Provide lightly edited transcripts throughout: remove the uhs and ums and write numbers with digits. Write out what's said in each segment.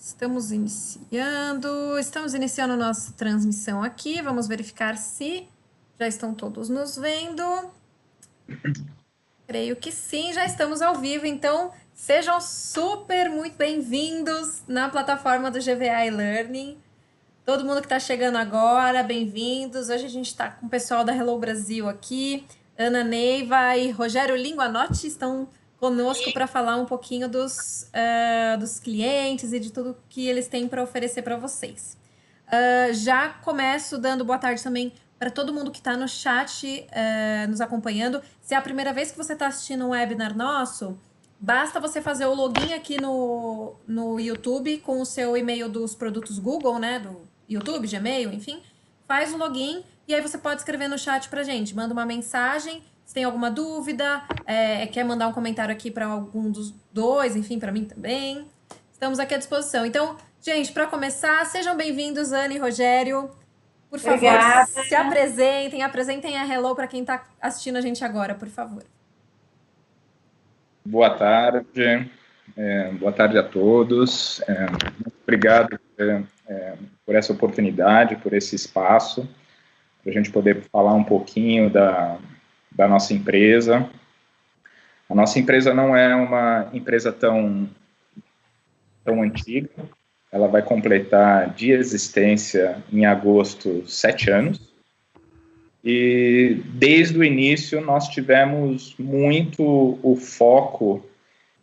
Estamos iniciando nossa transmissão aqui. Vamos verificar se já estão todos nos vendo. Creio que sim, já estamos ao vivo, então sejam muito bem-vindos na plataforma do GVA e-Learning. Todo mundo que está chegando agora, bem-vindos. Hoje a gente está com o pessoal da Hello Brasil aqui. Ana Neiva e Rogério Linguanotti estão conosco para falar um pouquinho dos clientes e de tudo que eles têm para oferecer para vocês. Já começo dando boa tarde também para todo mundo que está no chat nos acompanhando. Se é a primeira vez que você está assistindo um webinar nosso, basta você fazer o login aqui no YouTube com o seu e-mail dos produtos Google, né? Do YouTube, Gmail, enfim. Faz o login e aí você pode escrever no chat pra gente. Manda uma mensagem, se tem alguma dúvida, quer mandar um comentário aqui para algum dos dois, enfim, para mim também. Estamos aqui à disposição. Então, gente, para começar, sejam bem-vindos, Ana e Rogério. Por favor, Obrigada. se apresentem a Hello para quem está assistindo a gente agora, por favor. Boa tarde a todos. Muito obrigado por essa oportunidade, por esse espaço, para a gente poder falar um pouquinho da nossa empresa. A nossa empresa não é uma empresa tão antiga, ela vai completar de existência em agosto 7 anos. E desde o início nós tivemos muito o foco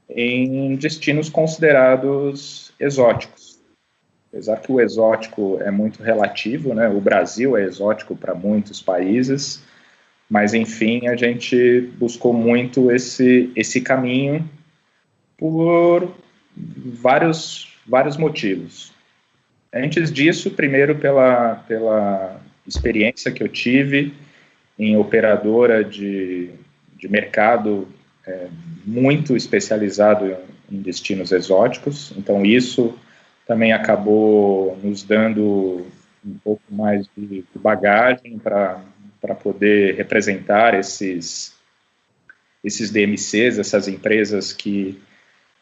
em destinos considerados exóticos. Apesar que o exótico é muito relativo, né? O Brasil é exótico para muitos países, mas enfim, a gente buscou muito esse caminho por vários motivos. Antes disso, primeiro pela experiência que eu tive em operadora de mercado muito especializado em destinos exóticos, então isso também acabou nos dando um pouco mais de bagagem para poder representar esses DMCs, essas empresas que,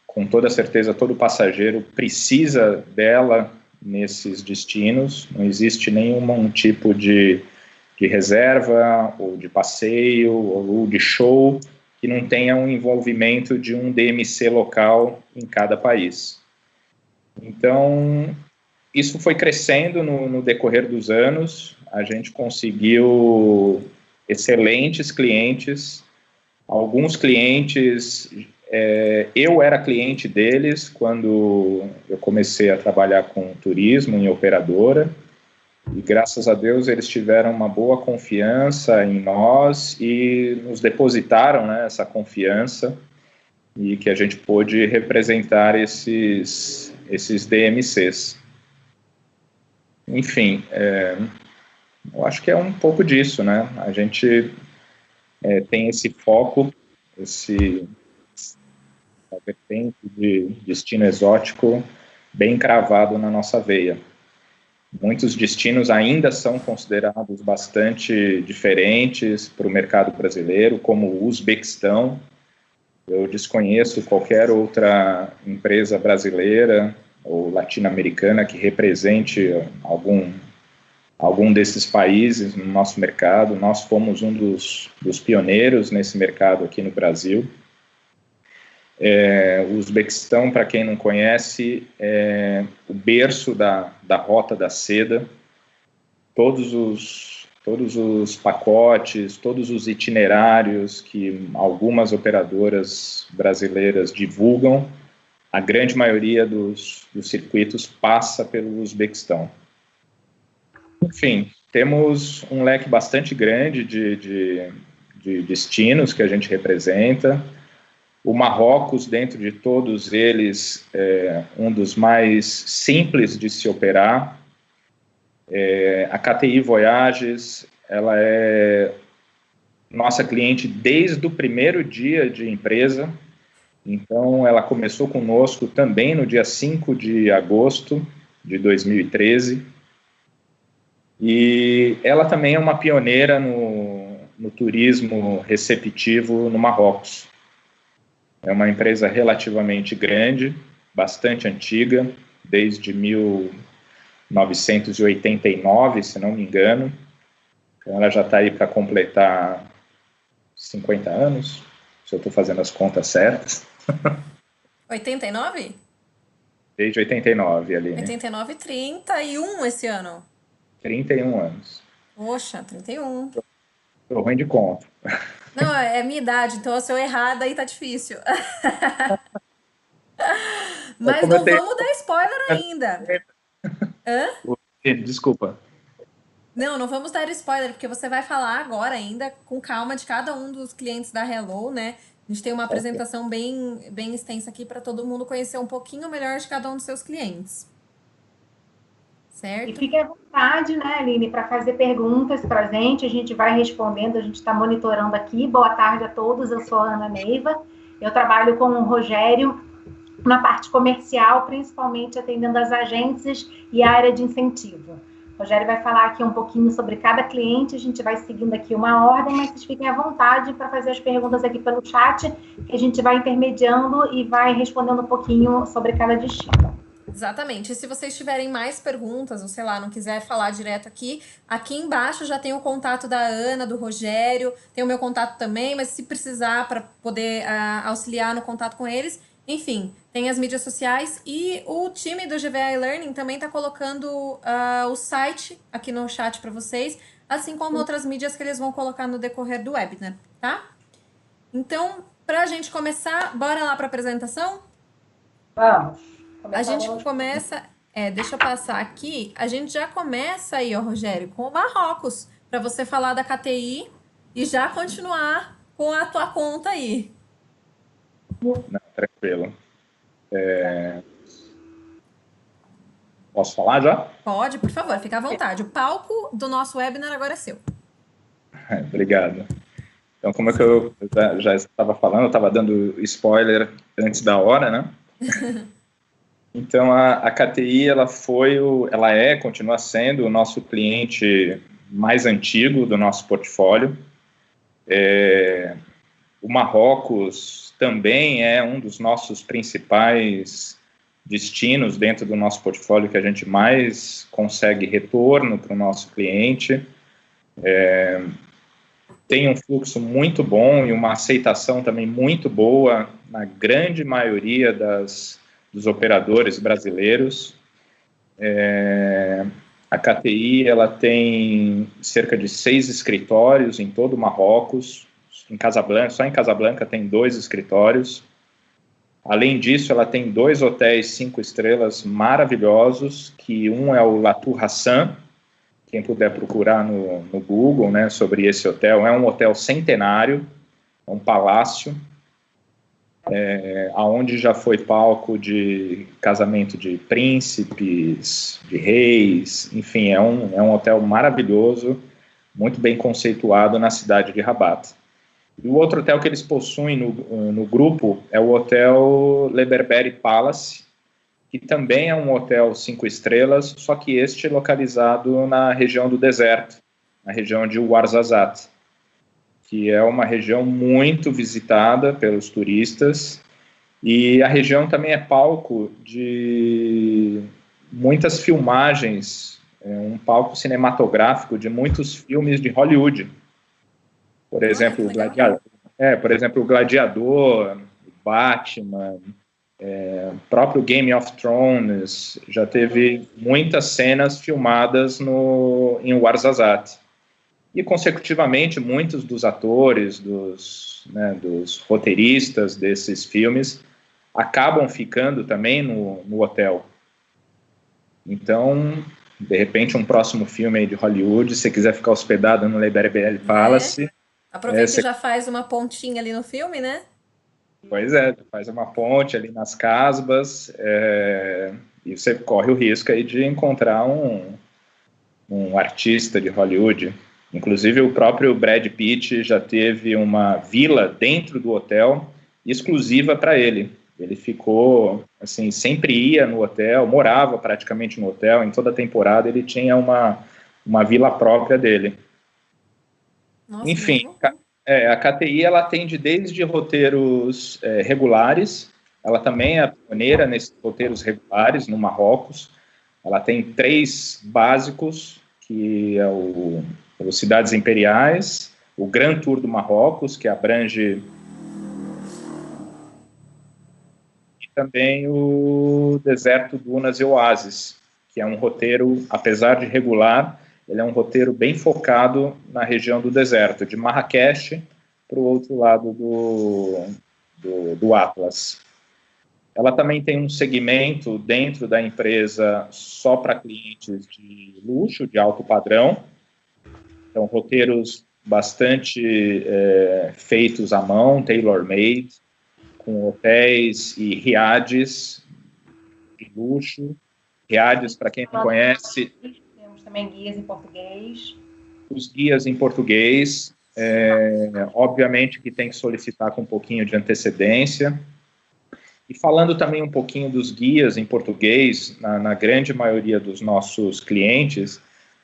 com toda certeza, todo passageiro precisa dela nesses destinos. Não existe nenhum tipo de reserva, ou de passeio, ou de show, que não tenha um envolvimento de um DMC local em cada país. Então, isso foi crescendo no decorrer dos anos, a gente conseguiu excelentes clientes, alguns clientes, eu era cliente deles quando eu comecei a trabalhar com turismo em operadora, e graças a Deus eles tiveram uma boa confiança em nós e nos depositaram, né, essa confiança, e que a gente pôde representar esses DMCs. Enfim, eu acho que é um pouco disso, né? A gente tem esse foco, a vertente de destino exótico bem cravado na nossa veia. Muitos destinos ainda são considerados bastante diferentes para o mercado brasileiro, como o Uzbequistão. Eu desconheço qualquer outra empresa brasileira ou latino-americana que represente algum desses países no nosso mercado. Nós fomos um dos pioneiros nesse mercado aqui no Brasil. O Uzbequistão, para quem não conhece, é o berço da Rota da Seda. Todos os pacotes, todos os itinerários que algumas operadoras brasileiras divulgam, a grande maioria dos circuitos passa pelo Uzbequistão. Enfim, temos um leque bastante grande de destinos que a gente representa. O Marrocos, dentro de todos eles, é um dos mais simples de se operar. A KTI Voyages, ela é nossa cliente desde o primeiro dia de empresa. Então, ela começou conosco também no dia 5 de agosto de 2013. E ela também é uma pioneira no turismo receptivo no Marrocos. É uma empresa relativamente grande, bastante antiga, desde 1989, se não me engano. Então, ela já está aí para completar 50 anos, se eu estou fazendo as contas certas. 89? Desde 89, ali, né? 89, 31 esse ano. 31 anos. Poxa, 31. Estou ruim de conta. Não, é minha idade, então se eu errar, daí tá difícil. Mas Como eu não tenho... vamos dar spoiler ainda. Hã? Desculpa. Não, não vamos dar spoiler, porque você vai falar agora ainda, com calma, de cada um dos clientes da Hello, né? A gente tem uma apresentação bem extensa aqui para todo mundo conhecer um pouquinho melhor de cada um dos seus clientes. Certo? E fique à vontade, né, Aline, para fazer perguntas para a gente vai respondendo, a gente está monitorando aqui. Boa tarde a todos, eu sou a Ana Neiva, eu trabalho com o Rogério na parte comercial, principalmente atendendo as agências e a área de incentivo. O Rogério vai falar aqui um pouquinho sobre cada cliente, a gente vai seguindo aqui uma ordem, mas vocês fiquem à vontade para fazer as perguntas aqui pelo chat, que a gente vai intermediando e vai respondendo um pouquinho sobre cada destino. Exatamente. E se vocês tiverem mais perguntas, ou sei lá, não quiser falar direto aqui, aqui embaixo já tem o contato da Ana, do Rogério, tem o meu contato também, mas se precisar para poder auxiliar no contato com eles, enfim, tem as mídias sociais e o time do GVA Learning também está colocando o site aqui no chat para vocês, assim como outras mídias que eles vão colocar no decorrer do webinar, tá? Então, para a gente começar, bora lá para a apresentação? Vamos. A gente começa, deixa eu passar aqui, a gente já começa aí, ó, Rogério, com o Marrocos, para você falar da KTI e já continuar com a tua conta aí. Não, tranquilo. Posso falar já? Pode, por favor, fica à vontade. O palco do nosso webinar agora é seu. Obrigado. Então, como é que eu já estava falando, eu estava dando spoiler antes da hora, né? Então, a KTI, continua sendo o nosso cliente mais antigo do nosso portfólio. O Marrocos também é um dos nossos principais destinos dentro do nosso portfólio que a gente mais consegue retorno para o nosso cliente. Tem um fluxo muito bom e uma aceitação também muito boa na grande maioria dos operadores brasileiros. A KTI ela tem cerca de 6 escritórios em todo o Marrocos. Em Casablanca, só em Casablanca tem 2 escritórios. Além disso, ela tem 2 hotéis 5 estrelas maravilhosos, que um é o Latour Hassan, quem puder procurar no Google, né, sobre esse hotel. É um hotel centenário, é um palácio, onde já foi palco de casamento de príncipes, de reis, enfim, é um hotel maravilhoso, muito bem conceituado na cidade de Rabat. E o outro hotel que eles possuem no grupo é o Hotel Le Berberi Palace, que também é um hotel 5 estrelas, só que este localizado na região do deserto, na região de Ouarzazate, que é uma região muito visitada pelos turistas, e a região também é palco de muitas filmagens, um palco cinematográfico de muitos filmes de Hollywood. Por exemplo, o Gladiador, Batman, o próprio Game of Thrones, já teve muitas cenas filmadas em Ouarzazate. E, consecutivamente, muitos dos atores, dos roteiristas desses filmes acabam ficando também no hotel. Então, de repente, um próximo filme aí de Hollywood, se você quiser ficar hospedado no Le Berberi Palace... Aproveita e já faz uma pontinha ali no filme, né? Pois faz uma ponte ali nas casbas, e você corre o risco aí de encontrar um artista de Hollywood. Inclusive, o próprio Brad Pitt já teve uma vila dentro do hotel exclusiva para ele. Ele ficou, assim, sempre ia no hotel, morava praticamente no hotel, em toda a temporada ele tinha uma vila própria dele. Nossa, enfim, a KTI ela atende desde roteiros regulares ela também é pioneira nesses roteiros regulares no Marrocos. Ela tem 3 básicos, que é o Cidades Imperiais, o Grand Tour do Marrocos, que abrange, e também o Deserto, Dunas e Oásis, que é um roteiro, apesar de regular, ele é um roteiro bem focado na região do deserto, de Marrakech para o outro lado do Atlas. Ela também tem um segmento dentro da empresa só para clientes de luxo, de alto padrão. Então, roteiros bastante feitos à mão, tailor-made, com hotéis e riades de luxo. Riades, para quem não conhece... Temos também guias em português. Os guias em português, obviamente que tem que solicitar com um pouquinho de antecedência. E falando também um pouquinho dos guias em português, na grande maioria dos nossos clientes,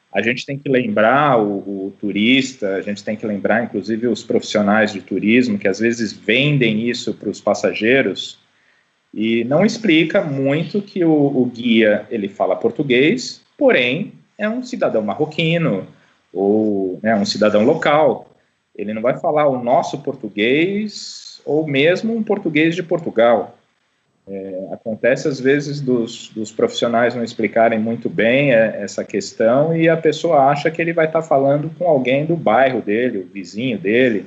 a gente tem que lembrar o turista, a gente tem que lembrar, inclusive, os profissionais de turismo, que às vezes vendem isso para os passageiros, e não explica muito que o guia, ele fala português, porém, é um cidadão marroquino, ou um cidadão local. Ele não vai falar o nosso português, ou mesmo um português de Portugal. Acontece, às vezes, dos profissionais não explicarem muito bem essa questão, e a pessoa acha que ele vai estar falando com alguém do bairro dele, o vizinho dele,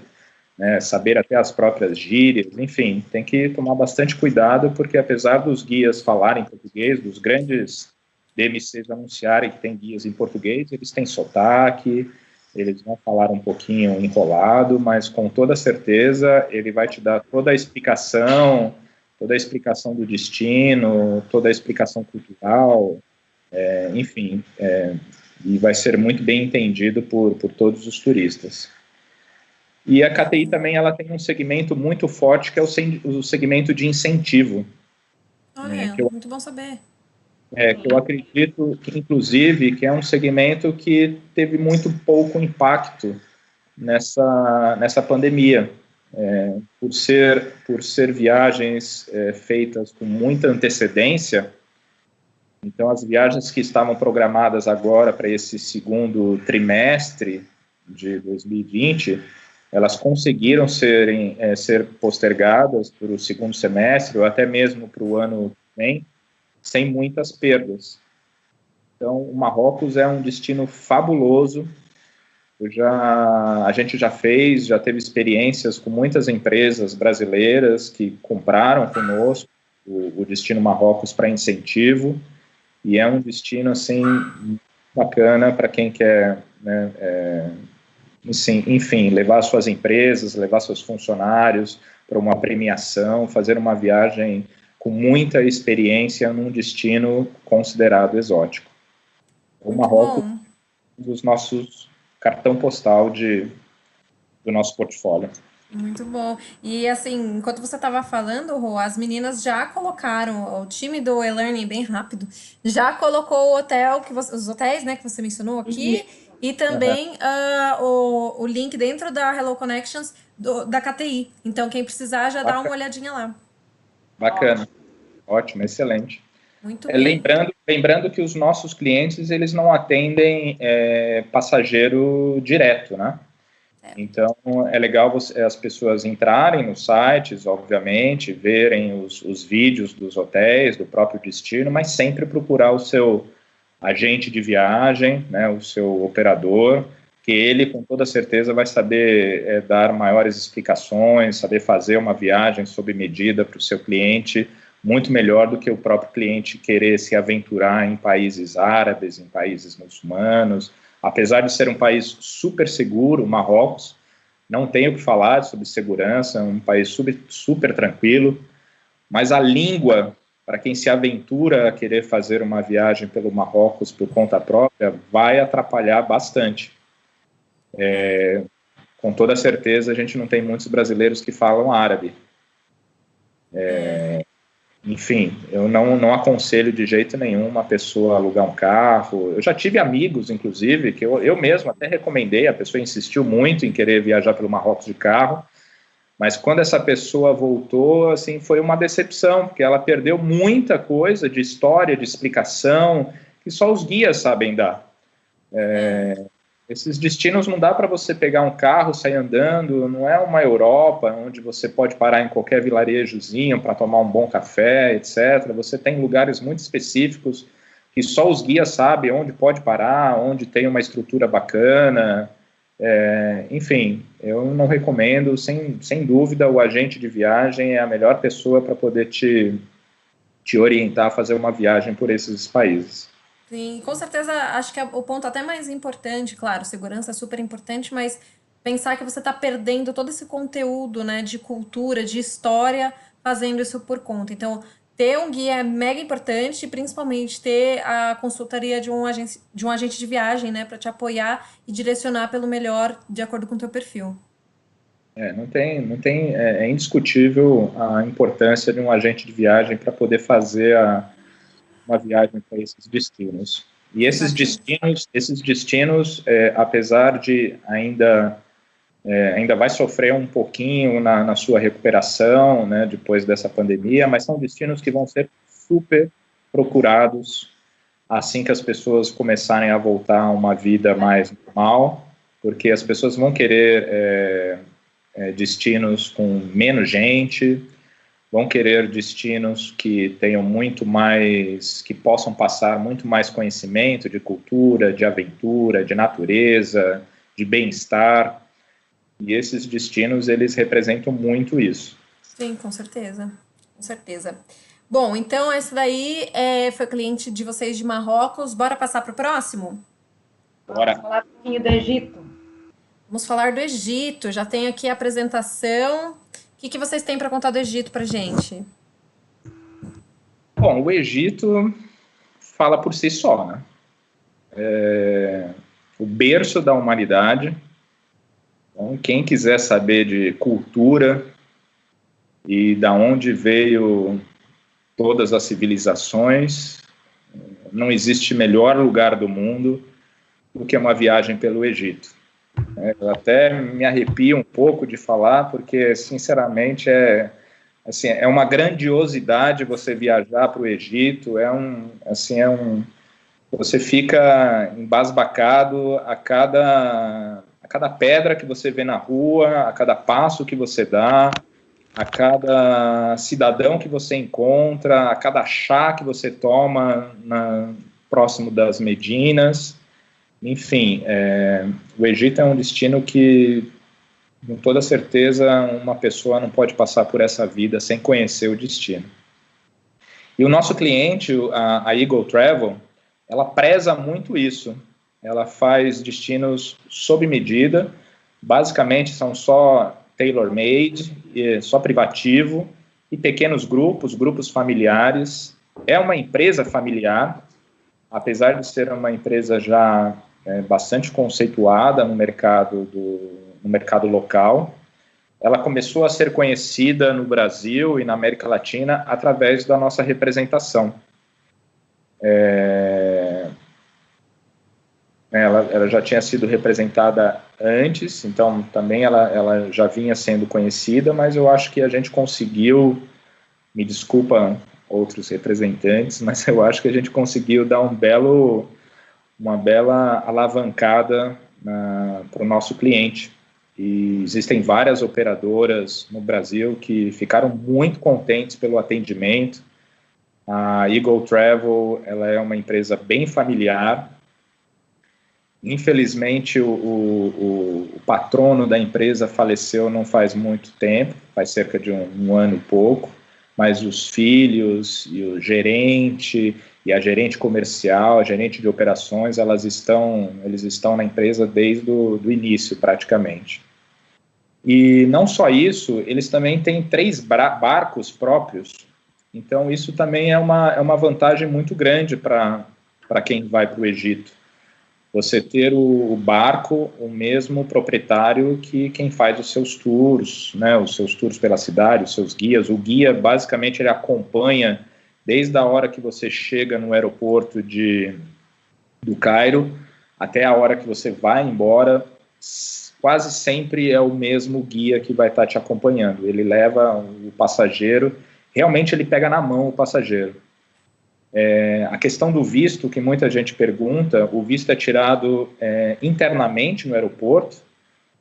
né, saber até as próprias gírias, enfim, tem que tomar bastante cuidado, porque apesar dos guias falarem português, dos grandes DMCs anunciarem que tem guias em português, eles têm sotaque, eles vão falar um pouquinho enrolado, mas com toda certeza ele vai te dar toda a explicação do destino, toda a explicação cultural, enfim, e vai ser muito bem entendido por todos os turistas. E a KTI também ela tem um segmento muito forte, que é o segmento de incentivo. Olha, muito bom saber. Que eu acredito que, inclusive, que é um segmento que teve muito pouco impacto nessa pandemia. Por ser viagens feitas com muita antecedência, então as viagens que estavam programadas agora para esse segundo trimestre de 2020, elas conseguiram ser postergadas para o segundo semestre ou até mesmo para o ano que vem, sem muitas perdas. Então, o Marrocos é um destino fabuloso. A gente já teve experiências com muitas empresas brasileiras que compraram conosco o destino Marrocos para incentivo, e é um destino, assim, bacana para quem quer, né, enfim, levar suas empresas, levar seus funcionários para uma premiação, fazer uma viagem com muita experiência num destino considerado exótico. O Marrocos é um dos nossos cartão postal do nosso portfólio. Muito bom. E assim, enquanto você estava falando, Rô, as meninas já colocaram, o time do e-learning bem rápido, já colocou os hotéis, né, que você mencionou aqui, e também o link dentro da Hello Connections da KTI. Então, quem precisar já dá uma olhadinha lá. Bacana. Ótimo, excelente. Muito bem. Lembrando que os nossos clientes, eles não atendem passageiro direto, né? Então, é legal as pessoas entrarem nos sites, obviamente, verem os vídeos dos hotéis, do próprio destino, mas sempre procurar o seu agente de viagem, né, o seu operador, que ele, com toda certeza, vai saber dar maiores explicações, saber fazer uma viagem sob medida para o seu cliente, muito melhor do que o próprio cliente querer se aventurar em países árabes, em países muçulmanos. Apesar de ser um país super seguro, o Marrocos, não tenho o que falar sobre segurança, é um país super tranquilo, mas a língua, para quem se aventura a querer fazer uma viagem pelo Marrocos por conta própria, vai atrapalhar bastante. Com toda certeza, a gente não tem muitos brasileiros que falam árabe. Enfim, eu não aconselho de jeito nenhum uma pessoa alugar um carro. Eu já tive amigos, inclusive, que eu mesmo até recomendei, a pessoa insistiu muito em querer viajar pelo Marrocos de carro, Mas quando essa pessoa voltou, assim, foi uma decepção, porque ela perdeu muita coisa de história, de explicação, que só os guias sabem dar. Esses destinos não dá para você pegar um carro, sair andando, não é uma Europa, onde você pode parar em qualquer vilarejozinho para tomar um bom café, etc. Você tem lugares muito específicos que só os guias sabem onde pode parar, onde tem uma estrutura bacana. Enfim, eu não recomendo, sem dúvida, o agente de viagem é a melhor pessoa para poder te orientar a fazer uma viagem por esses países. Sim, com certeza, acho que é o ponto até mais importante, claro, segurança é super importante, mas pensar que você está perdendo todo esse conteúdo, né, de cultura, de história, fazendo isso por conta. Então, ter um guia é mega importante, e principalmente ter a consultoria de um agente de viagem, né, para te apoiar e direcionar pelo melhor de acordo com o teu perfil. É indiscutível a importância de um agente de viagem para poder fazer uma viagem para esses destinos. E esses destinos, apesar de ainda vai sofrer um pouquinho na sua recuperação, né, depois dessa pandemia, mas são destinos que vão ser super procurados assim que as pessoas começarem a voltar a uma vida mais normal, porque as pessoas vão querer destinos com menos gente, vão querer destinos que tenham muito mais, que possam passar muito mais conhecimento de cultura, de aventura, de natureza, de bem-estar. E esses destinos, eles representam muito isso. Sim, com certeza. Com certeza. Bom, então esse daí foi cliente de vocês de Marrocos. Bora passar para o próximo? Bora. Vamos falar um pouquinho do Egito. Vamos falar do Egito. Já tem aqui a apresentação. O que vocês têm para contar do Egito para gente? Bom, o Egito fala por si só, né? O berço da humanidade. Então, quem quiser saber de cultura e da onde veio todas as civilizações, não existe melhor lugar do mundo do que uma viagem pelo Egito. Eu até me arrepio um pouco de falar, porque, sinceramente, é uma grandiosidade você viajar para o Egito, você fica embasbacado a cada pedra que você vê na rua, a cada passo que você dá, a cada cidadão que você encontra, a cada chá que você toma próximo das Medinas. Enfim, o Egito é um destino que, com toda certeza, uma pessoa não pode passar por essa vida sem conhecer o destino. E o nosso cliente, a Eagle Travel, ela preza muito isso. Ela faz destinos sob medida, basicamente são só tailor-made, só privativo, e pequenos grupos familiares. É uma empresa familiar, apesar de ser uma empresa já bastante conceituada no mercado local. Ela começou a ser conhecida no Brasil e na América Latina através da nossa representação. Ela já tinha sido representada antes, então também ela já vinha sendo conhecida, mas eu acho que a gente conseguiu, me desculpa outros representantes, mas eu acho que a gente conseguiu dar uma bela alavancada para o nosso cliente. E existem várias operadoras no Brasil que ficaram muito contentes pelo atendimento. A Eagle Travel, ela é uma empresa bem familiar. Infelizmente, o patrono da empresa faleceu não faz muito tempo, faz cerca de um ano e pouco, mas os filhos e o gerente e a gerente comercial, a gerente de operações, eles estão na empresa desde o início, praticamente. E não só isso, eles também têm 3 barcos próprios, então isso também é uma vantagem muito grande para quem vai para o Egito. Você ter o barco, o mesmo proprietário que quem faz os seus tours, né, os seus tours pela cidade, os seus guias. O guia, basicamente, ele acompanha desde a hora que você chega no aeroporto do Cairo até a hora que você vai embora, quase sempre é o mesmo guia que vai estar te acompanhando. Ele leva o passageiro, realmente ele pega na mão o passageiro. A questão do visto, que muita gente pergunta, o visto é tirado internamente no aeroporto.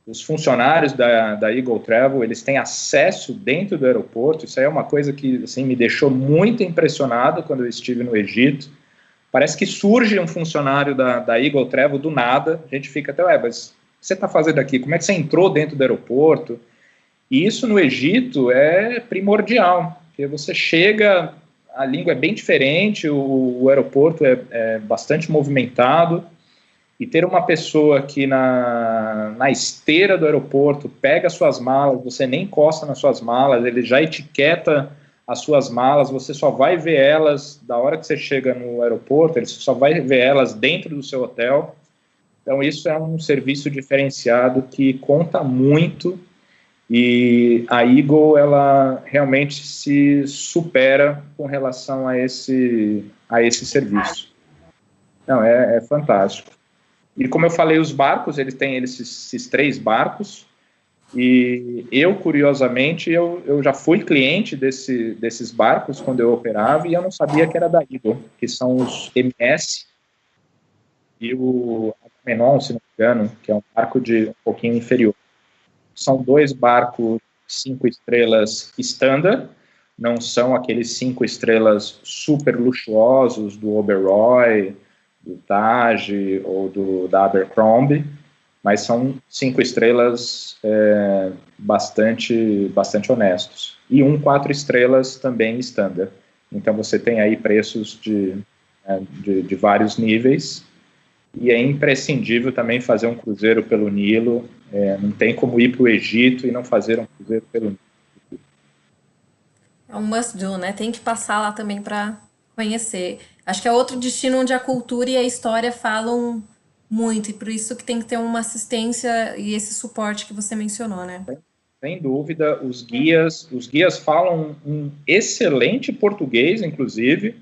Os funcionários da Eagle Travel, eles têm acesso dentro do aeroporto. Isso aí é uma coisa que assim, me deixou muito impressionado quando eu estive no Egito. Parece que surge um funcionário da Eagle Travel do nada, a gente fica até, mas o que você está fazendo aqui? Como é que você entrou dentro do aeroporto? E isso no Egito é primordial, porque você chega, a língua é bem diferente, o aeroporto é bastante movimentado, e ter uma pessoa que na esteira do aeroporto pega suas malas, você nem encosta nas suas malas, ele já etiqueta as suas malas, você só vai ver elas da hora que você chega no aeroporto, ele só vai ver elas dentro do seu hotel. Então isso é um serviço diferenciado que conta muito, e a Eagle, ela realmente se supera com relação a esse serviço. Não, é fantástico. E como eu falei, os barcos, eles têm esses 3 barcos, e eu, curiosamente, eu já fui cliente desses barcos quando eu operava, e eu não sabia que era da Eagle, que são os MS e o Agamenon, se não me engano, que é um barco de um pouquinho inferior. São 2 barcos 5 estrelas standard, não são aqueles 5 estrelas super luxuosos do Oberoi, do Taj ou da Abercrombie, mas são 5 estrelas bastante honestos. E 4 estrelas também standard. Então você tem aí preços de vários níveis, e é imprescindível também fazer um cruzeiro pelo Nilo. Não tem como ir para o Egito e não fazer um cruzeiro pelo Nilo. É um must do, né? Tem que passar lá também para conhecer. Acho que é outro destino onde a cultura e a história falam muito, e por isso que tem que ter uma assistência e esse suporte que você mencionou, né? Sem dúvida, os guias falam um excelente português, inclusive.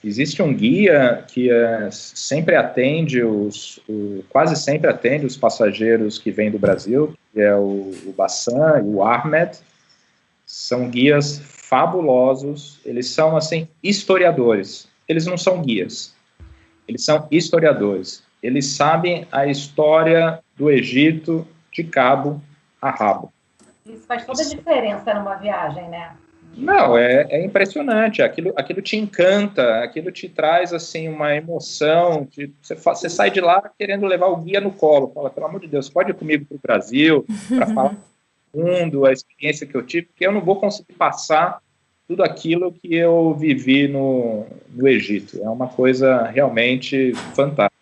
Existe um guia que sempre atende quase sempre atende os passageiros que vêm do Brasil, que é o Bassan e o Ahmed. São guias fabulosos, eles são, assim, historiadores. Eles não são guias, eles são historiadores. Eles sabem a história do Egito de cabo a rabo. Isso faz toda a diferença numa viagem, né? Não, é impressionante, aquilo te encanta, aquilo te traz, assim, uma emoção, você sai de lá querendo levar o guia no colo, fala, pelo amor de Deus, pode ir comigo para o Brasil, para falar do mundo, a experiência que eu tive, porque eu não vou conseguir passar tudo aquilo que eu vivi no Egito. É uma coisa realmente fantástica.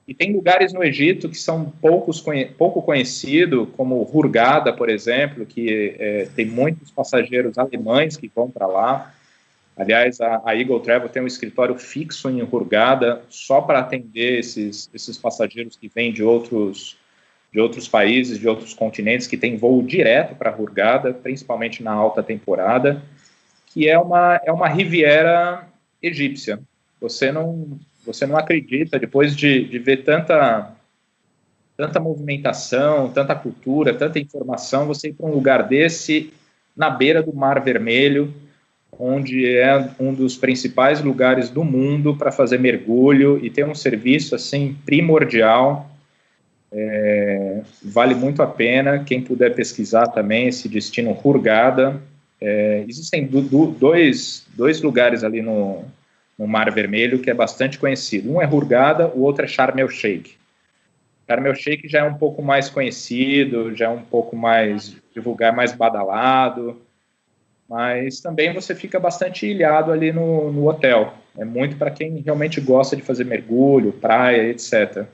E tem lugares no Egito que são pouco conhecidos, como Hurghada, por exemplo, que tem muitos passageiros alemães que vão para lá. Aliás, a Eagle Travel tem um escritório fixo em Hurghada só para atender esses passageiros que vêm de outros países, de outros continentes, que tem voo direto para Hurghada, principalmente na alta temporada, que é uma Riviera egípcia. Você não acredita, depois de ver tanta movimentação, tanta cultura, tanta informação, você ir para um lugar desse, na beira do Mar Vermelho, onde é um dos principais lugares do mundo para fazer mergulho, e tem um serviço assim primordial. Vale muito a pena, quem puder pesquisar também esse destino Hurghada. Existem dois lugares ali no Mar Vermelho que é bastante conhecido. Um é Hurghada, o outro é Sharm el-Sheikh. Sharm el-Sheikh já é um pouco mais conhecido, já é um pouco mais divulgado, mais badalado, mas também você fica bastante ilhado ali no hotel. É muito para quem realmente gosta de fazer mergulho, praia, etc.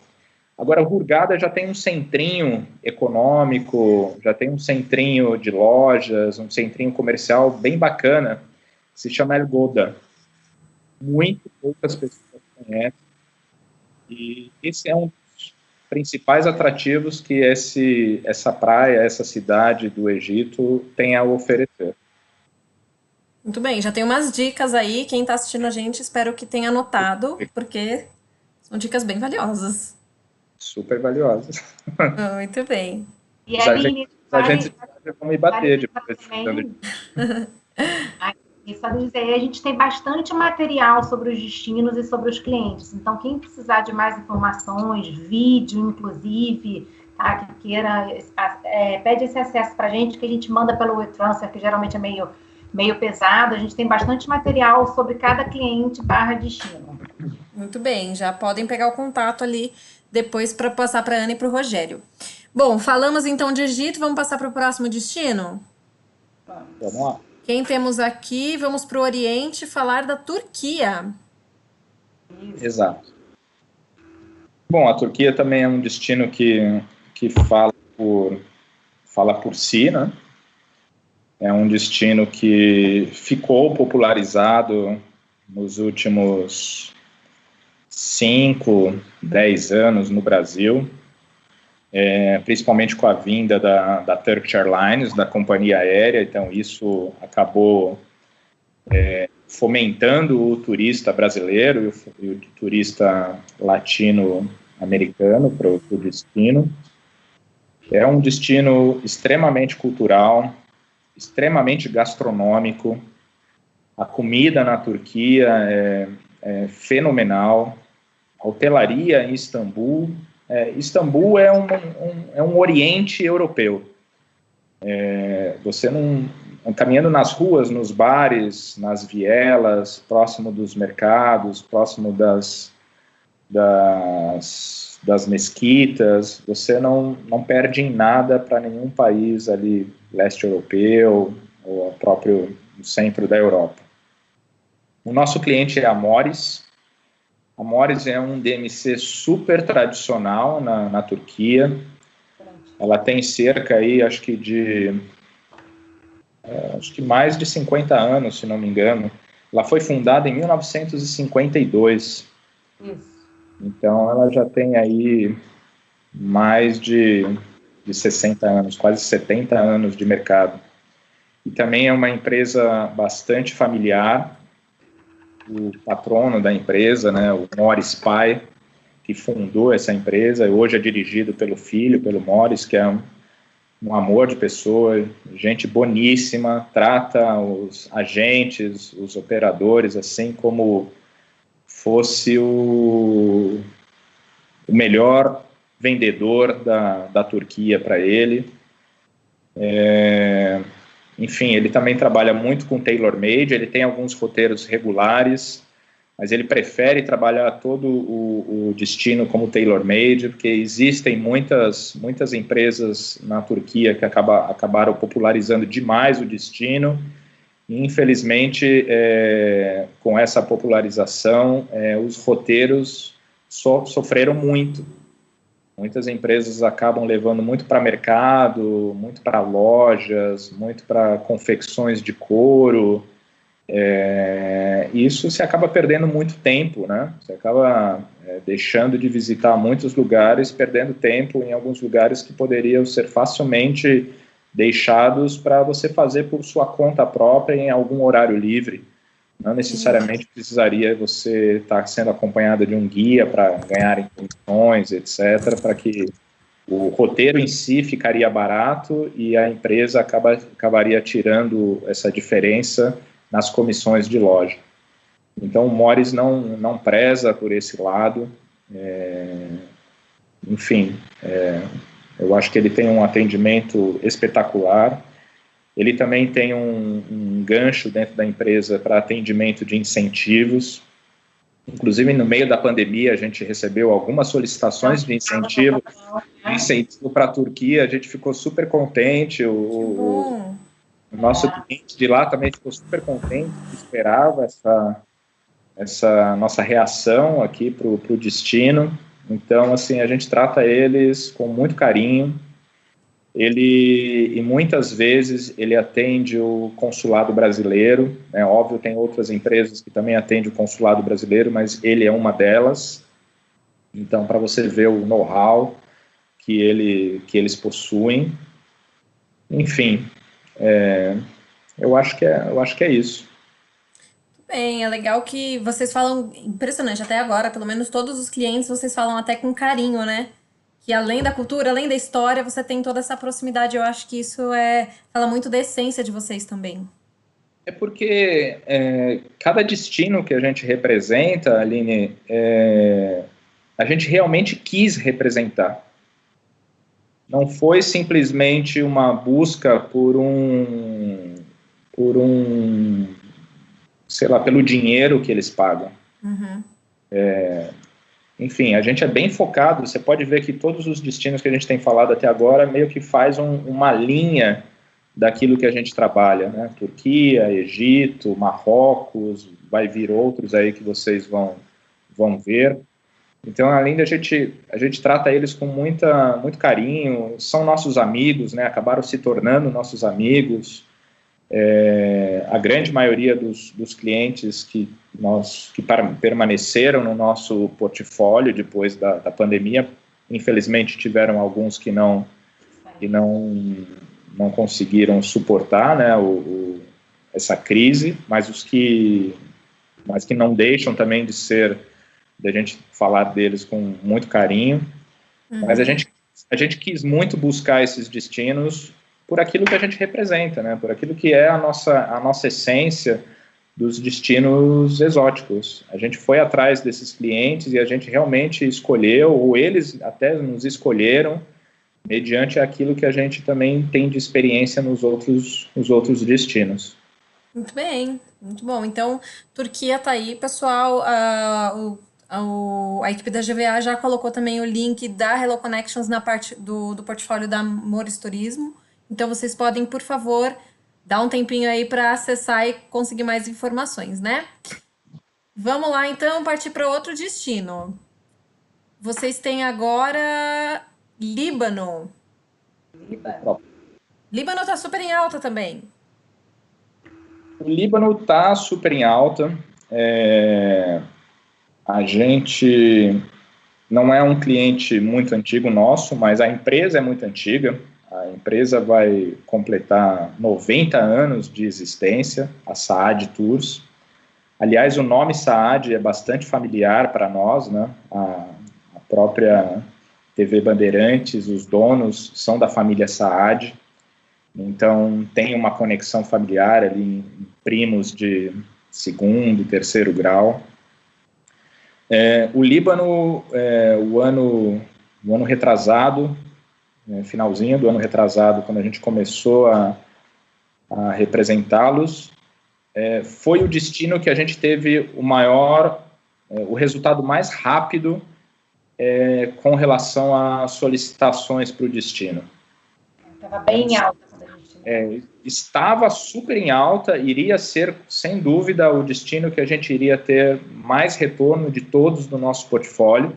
Agora, o Hurghada já tem um centrinho econômico, já tem um centrinho de lojas, um centrinho comercial bem bacana, que se chama El Goda. Muito poucas pessoas conhecem. E esse é um dos principais atrativos que essa praia, essa cidade do Egito tem a oferecer. Muito bem, já tem umas dicas aí. Quem está assistindo a gente, espero que tenha anotado, porque são dicas bem valiosas. super valiosas. Muito bem. E Os Aline, agentes vão me bater vale depois. também, só dizer, a gente tem bastante material sobre os destinos e sobre os clientes. Então, quem precisar de mais informações, vídeo, inclusive, tá, que queira, pede esse acesso para a gente, que a gente manda pelo WeTransfer, que geralmente é meio pesado. A gente tem bastante material sobre cada cliente / destino. Muito bem, já podem pegar o contato ali depois para passar para a Ana e para o Rogério. Bom, falamos então de Egito, vamos passar para o próximo destino? Vamos lá. Quem temos aqui? Vamos para o Oriente falar da Turquia. Exato. Bom, a Turquia também é um destino que fala por si, né? É um destino que ficou popularizado nos últimos 5, 10 anos no Brasil, principalmente com a vinda da Turkish Airlines, da companhia aérea. Então isso acabou fomentando o turista brasileiro e o turista latino-americano para o destino. É um destino extremamente cultural, extremamente gastronômico. A comida na Turquia é fenomenal. A hotelaria em Istambul. Istambul é um Oriente europeu. Você não... Caminhando nas ruas, nos bares, nas vielas, próximo dos mercados, próximo das mesquitas, você não perde em nada para nenhum país ali, leste europeu, ou próprio centro da Europa. O nosso cliente é a Moris. A Moris é um DMC super tradicional na Turquia. Ela tem cerca aí, acho que mais de 50 anos, se não me engano. Ela foi fundada em 1952. Isso. Então, ela já tem aí mais de 60 anos, quase 70 anos de mercado. E também é uma empresa bastante familiar. O patrono da empresa, né, o Morris pai, que fundou essa empresa, hoje é dirigido pelo filho, pelo Morris, que é um amor de pessoa, gente boníssima, trata os agentes, os operadores, assim como fosse o melhor vendedor da Turquia para ele. Enfim, ele também trabalha muito com tailor-made, ele tem alguns roteiros regulares, mas ele prefere trabalhar todo o destino como tailor-made, porque existem muitas empresas na Turquia que acabaram popularizando demais o destino, e infelizmente, com essa popularização, os roteiros sofreram muito. Muitas empresas acabam levando muito para mercado, muito para lojas, muito para confecções de couro. Isso se acaba perdendo muito tempo, né? Você acaba deixando de visitar muitos lugares, perdendo tempo em alguns lugares que poderiam ser facilmente deixados para você fazer por sua conta própria em algum horário livre. Não necessariamente precisaria você estar sendo acompanhada de um guia para ganhar informações, etc., para que o roteiro em si ficaria barato e a empresa acabaria tirando essa diferença nas comissões de loja. Então, o Morris não preza por esse lado. Enfim, eu acho que ele tem um atendimento espetacular. Ele também tem um gancho dentro da empresa para atendimento de incentivos. Inclusive, no meio da pandemia, a gente recebeu algumas solicitações de incentivo para a Turquia. A gente ficou super contente. O nosso cliente de lá também ficou super contente, esperava essa nossa reação aqui para o destino. Então, assim, a gente trata eles com muito carinho. E muitas vezes ele atende o consulado brasileiro, né? Óbvio, tem outras empresas que também atendem o consulado brasileiro, mas ele é uma delas. Então, para você ver o know-how que eles possuem. Enfim, eu acho que é isso. Bem, é legal que vocês falam, impressionante até agora, pelo menos todos os clientes vocês falam até com carinho, né? que além da cultura, além da história, você tem toda essa proximidade. Eu acho que isso fala muito da essência de vocês também. É porque cada destino que a gente representa, Aline, a gente realmente quis representar. Não foi simplesmente uma busca sei lá, pelo dinheiro que eles pagam. Uhum. Enfim, a gente é bem focado. Você pode ver que todos os destinos que a gente tem falado até agora meio que faz uma linha daquilo que a gente trabalha, né? Turquia, Egito, Marrocos, vai vir outros aí que vocês vão ver. Então, além da a gente trata eles com muito carinho, são nossos amigos, né? Acabaram se tornando nossos amigos. A grande maioria dos clientes que permaneceram no nosso portfólio depois da pandemia, infelizmente tiveram alguns que não conseguiram suportar, né, essa crise, mas que não deixam também de a gente falar deles com muito carinho. Mas a gente quis muito buscar esses destinos por aquilo que a gente representa, né, por aquilo que é a nossa essência dos destinos exóticos. A gente foi atrás desses clientes e a gente realmente escolheu, ou eles até nos escolheram, mediante aquilo que a gente também tem de experiência nos outros destinos. Muito bem, muito bom. Então, Turquia tá aí, pessoal. A equipe da GVA já colocou também o link da Hello Connections na parte do portfólio da Amores Turismo. Então, vocês podem, por favor, dar um tempinho aí para acessar e conseguir mais informações, né? Vamos lá, então, partir para outro destino. Vocês têm agora Líbano. Líbano está super em alta também. O Líbano está super em alta. A gente não é um cliente muito antigo nosso, mas a empresa é muito antiga. A empresa vai completar 90 anos de existência, a Saad Tours. Aliás, o nome Saad é bastante familiar para nós, né? A própria TV Bandeirantes, os donos são da família Saad, então tem uma conexão familiar ali, primos de segundo, terceiro grau. O Líbano, o ano retrasado, finalzinho do ano retrasado, quando a gente começou a representá-los, foi o destino que a gente teve o resultado mais rápido com relação a solicitações para o destino. Estava bem em alta quando a gente... Estava super em alta, iria ser, sem dúvida, o destino que a gente iria ter mais retorno de todos do nosso portfólio.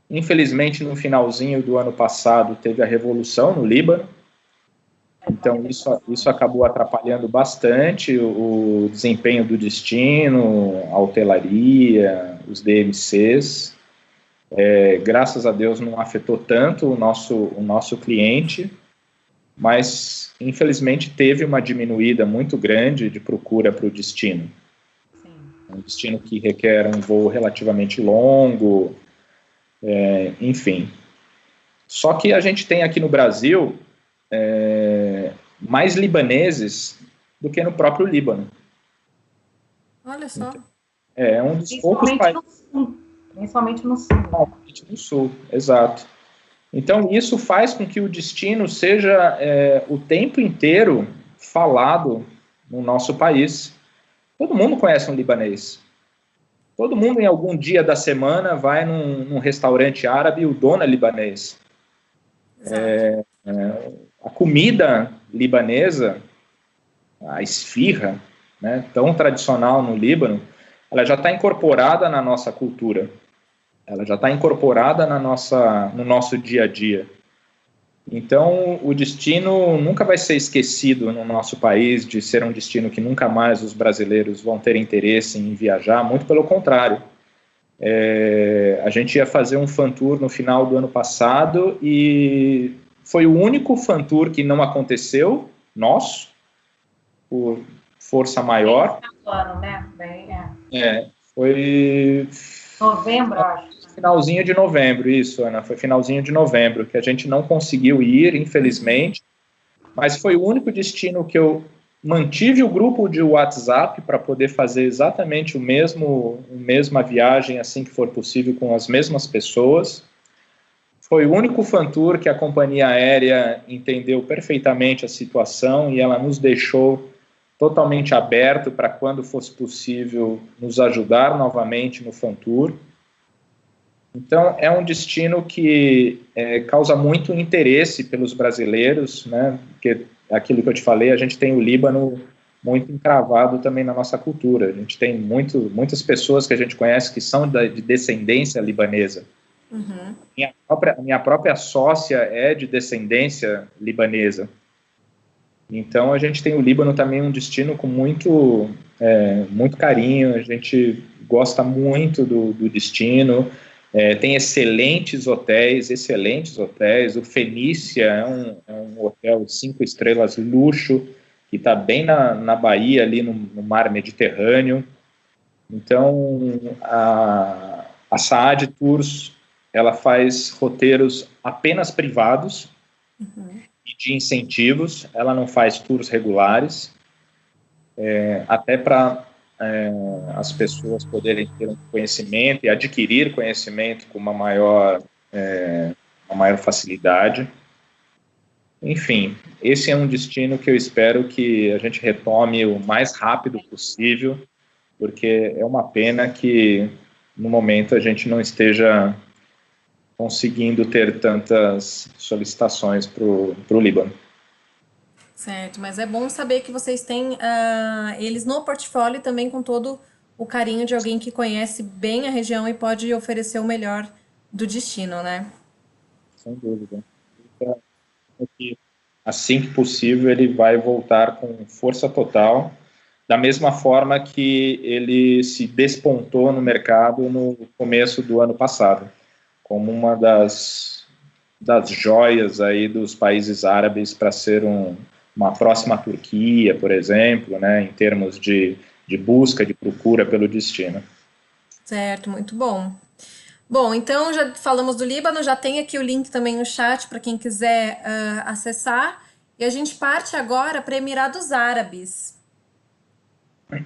Infelizmente, no finalzinho do ano passado, teve a revolução no Líbano, então isso acabou atrapalhando bastante o desempenho do destino, a hotelaria, os DMCs. Graças a Deus não afetou tanto o nosso cliente, mas infelizmente teve uma diminuída muito grande de procura para o destino. Sim. Um destino que requer um voo relativamente longo, enfim. Só que a gente tem aqui no Brasil mais libaneses do que no próprio Líbano. Olha só. É um dos poucos países... Principalmente no sul. Principalmente no sul, exato. Então, isso faz com que o destino seja o tempo inteiro falado no nosso país. Todo mundo conhece um libanês. Todo mundo, em algum dia da semana, vai num restaurante árabe e o dono é libanês. A comida libanesa, a esfirra, né, tão tradicional no Líbano, ela já está incorporada na nossa cultura. Ela já está incorporada no nosso dia a dia. Então, o destino nunca vai ser esquecido no nosso país de ser um destino que nunca mais os brasileiros vão ter interesse em viajar, muito pelo contrário. A gente ia fazer um fan tour no final do ano passado e foi o único fan tour que não aconteceu, nosso, por força maior. Ano, né? Foi... Novembro, acho. finalzinho de novembro, isso, Ana, foi finalzinho de novembro, que a gente não conseguiu ir, infelizmente, mas foi o único destino que eu mantive o grupo de WhatsApp para poder fazer exatamente a mesma viagem, assim que for possível, com as mesmas pessoas. Foi o único fan tour que a companhia aérea entendeu perfeitamente a situação e ela nos deixou totalmente aberto para, quando fosse possível, nos ajudar novamente no fan tour. Então, é um destino que causa muito interesse pelos brasileiros, né? Porque, aquilo que eu te falei, a gente tem o Líbano muito encravado também na nossa cultura. A gente tem muitas pessoas que a gente conhece que são de descendência libanesa. Uhum. Minha própria sócia é de descendência libanesa. Então, a gente tem o Líbano também um destino com muito carinho, a gente gosta muito do destino. Tem excelentes hotéis, o Fenícia é um hotel 5 estrelas luxo, que está bem na Bahia, ali no mar Mediterrâneo. Então, a Saad Tours, ela faz roteiros apenas privados, e de incentivos, ela não faz tours regulares, até para as pessoas poderem ter um conhecimento e adquirir conhecimento com uma maior facilidade. Enfim, esse é um destino que eu espero que a gente retome o mais rápido possível, porque é uma pena que, no momento, a gente não esteja conseguindo ter tantas solicitações para o Líbano. Certo, mas é bom saber que vocês têm eles no portfólio também, com todo o carinho de alguém que conhece bem a região e pode oferecer o melhor do destino, né? Sem dúvida. Assim que possível, ele vai voltar com força total, da mesma forma que ele se despontou no mercado no começo do ano passado, como uma das joias aí dos países árabes para ser uma próxima Turquia, por exemplo, né, em termos de busca, de procura pelo destino. Certo, muito bom. Bom, então já falamos do Líbano, já tem aqui o link também no chat para quem quiser acessar. E a gente parte agora para Emirados Árabes. O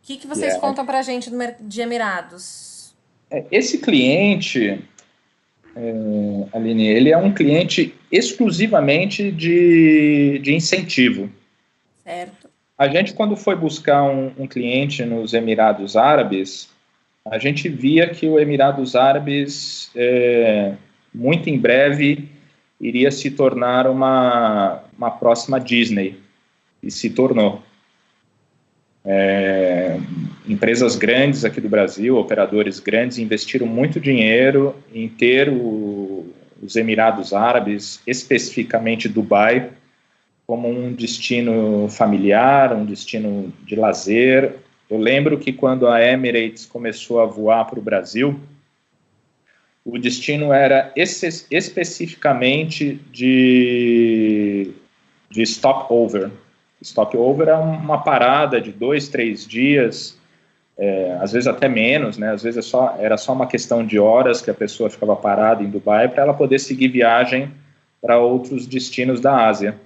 que vocês contam para a gente de Emirados? Esse cliente, Aline, ele é um cliente exclusivamente de incentivo. Certo. A gente, quando foi buscar um cliente nos Emirados Árabes, a gente via que o Emirados Árabes, muito em breve, iria se tornar uma próxima Disney, e se tornou. Empresas grandes aqui do Brasil, operadores grandes, investiram muito dinheiro em ter os Emirados Árabes, especificamente Dubai, como um destino familiar, um destino de lazer. Eu lembro que quando a Emirates começou a voar para o Brasil, o destino era especificamente de stopover. Stopover é uma parada de 2, 3 dias, às vezes até menos, né? Às vezes era só uma questão de horas que a pessoa ficava parada em Dubai para ela poder seguir viagem para outros destinos da Ásia.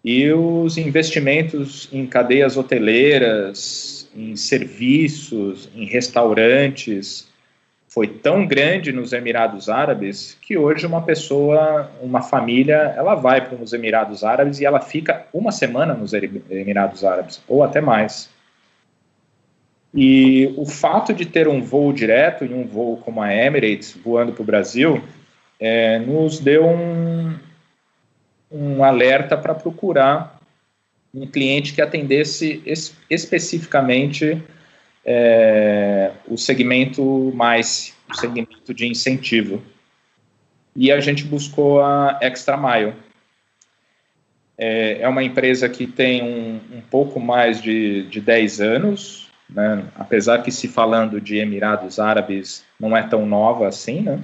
E os investimentos em cadeias hoteleiras, em serviços, em restaurantes, foi tão grande nos Emirados Árabes que hoje uma família, ela vai para os Emirados Árabes e ela fica uma semana nos Emirados Árabes, ou até mais. E o fato de ter um voo direto e um voo como a Emirates voando para o Brasil nos deu um alerta para procurar um cliente que atendesse especificamente o segmento MICE, o segmento de incentivo. E a gente buscou a Extra Mile. É uma empresa que tem um pouco mais de 10 anos, né? Apesar que, se falando de Emirados Árabes, não é tão nova assim, né?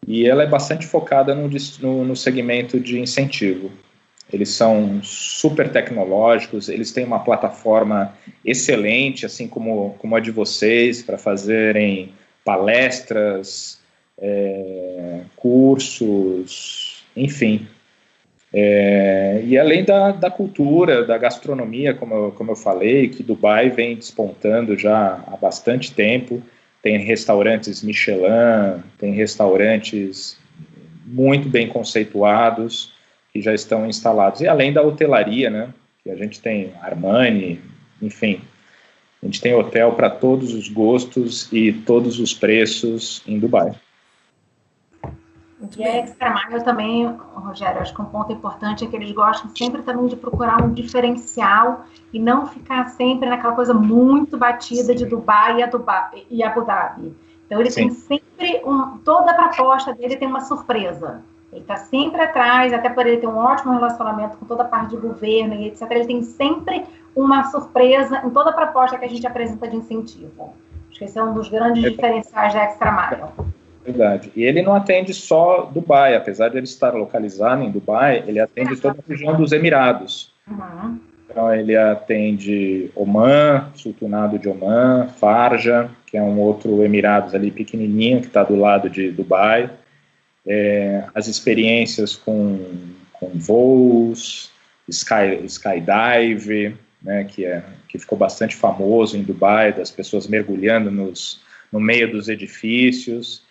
E ela é bastante focada no segmento de incentivo. eles são super tecnológicos, eles têm uma plataforma excelente, assim como a de vocês, para fazerem palestras, cursos, enfim. E além da cultura, da gastronomia, como eu falei, que Dubai vem despontando já há bastante tempo, tem restaurantes Michelin, tem restaurantes muito bem conceituados, que já estão instalados. E além da hotelaria, né, que a gente tem Armani, enfim, a gente tem hotel para todos os gostos e todos os preços em Dubai. E a Extra Mile também, Rogério, acho que um ponto importante é que eles gostam sempre também de procurar um diferencial e não ficar sempre naquela coisa muito batida de Dubai e Abu Dhabi. Então ele tem sempre toda a proposta dele tem uma surpresa. Ele está sempre atrás, até por ele ter um ótimo relacionamento com toda a parte de governo e etc. Ele tem sempre uma surpresa em toda a proposta que a gente apresenta de incentivo. Acho que esse é um dos grandes diferenciais da Extra Mile. Verdade. E ele não atende só Dubai, apesar de ele estar localizado em Dubai, ele atende toda a região dos Emirados. Uhum. Então, ele atende Omã, Sultanado de Omã, Farja, que é um outro Emirados ali pequenininho, que está do lado de Dubai. As experiências com voos, skydive, né, que ficou bastante famoso em Dubai, das pessoas mergulhando no meio dos edifícios.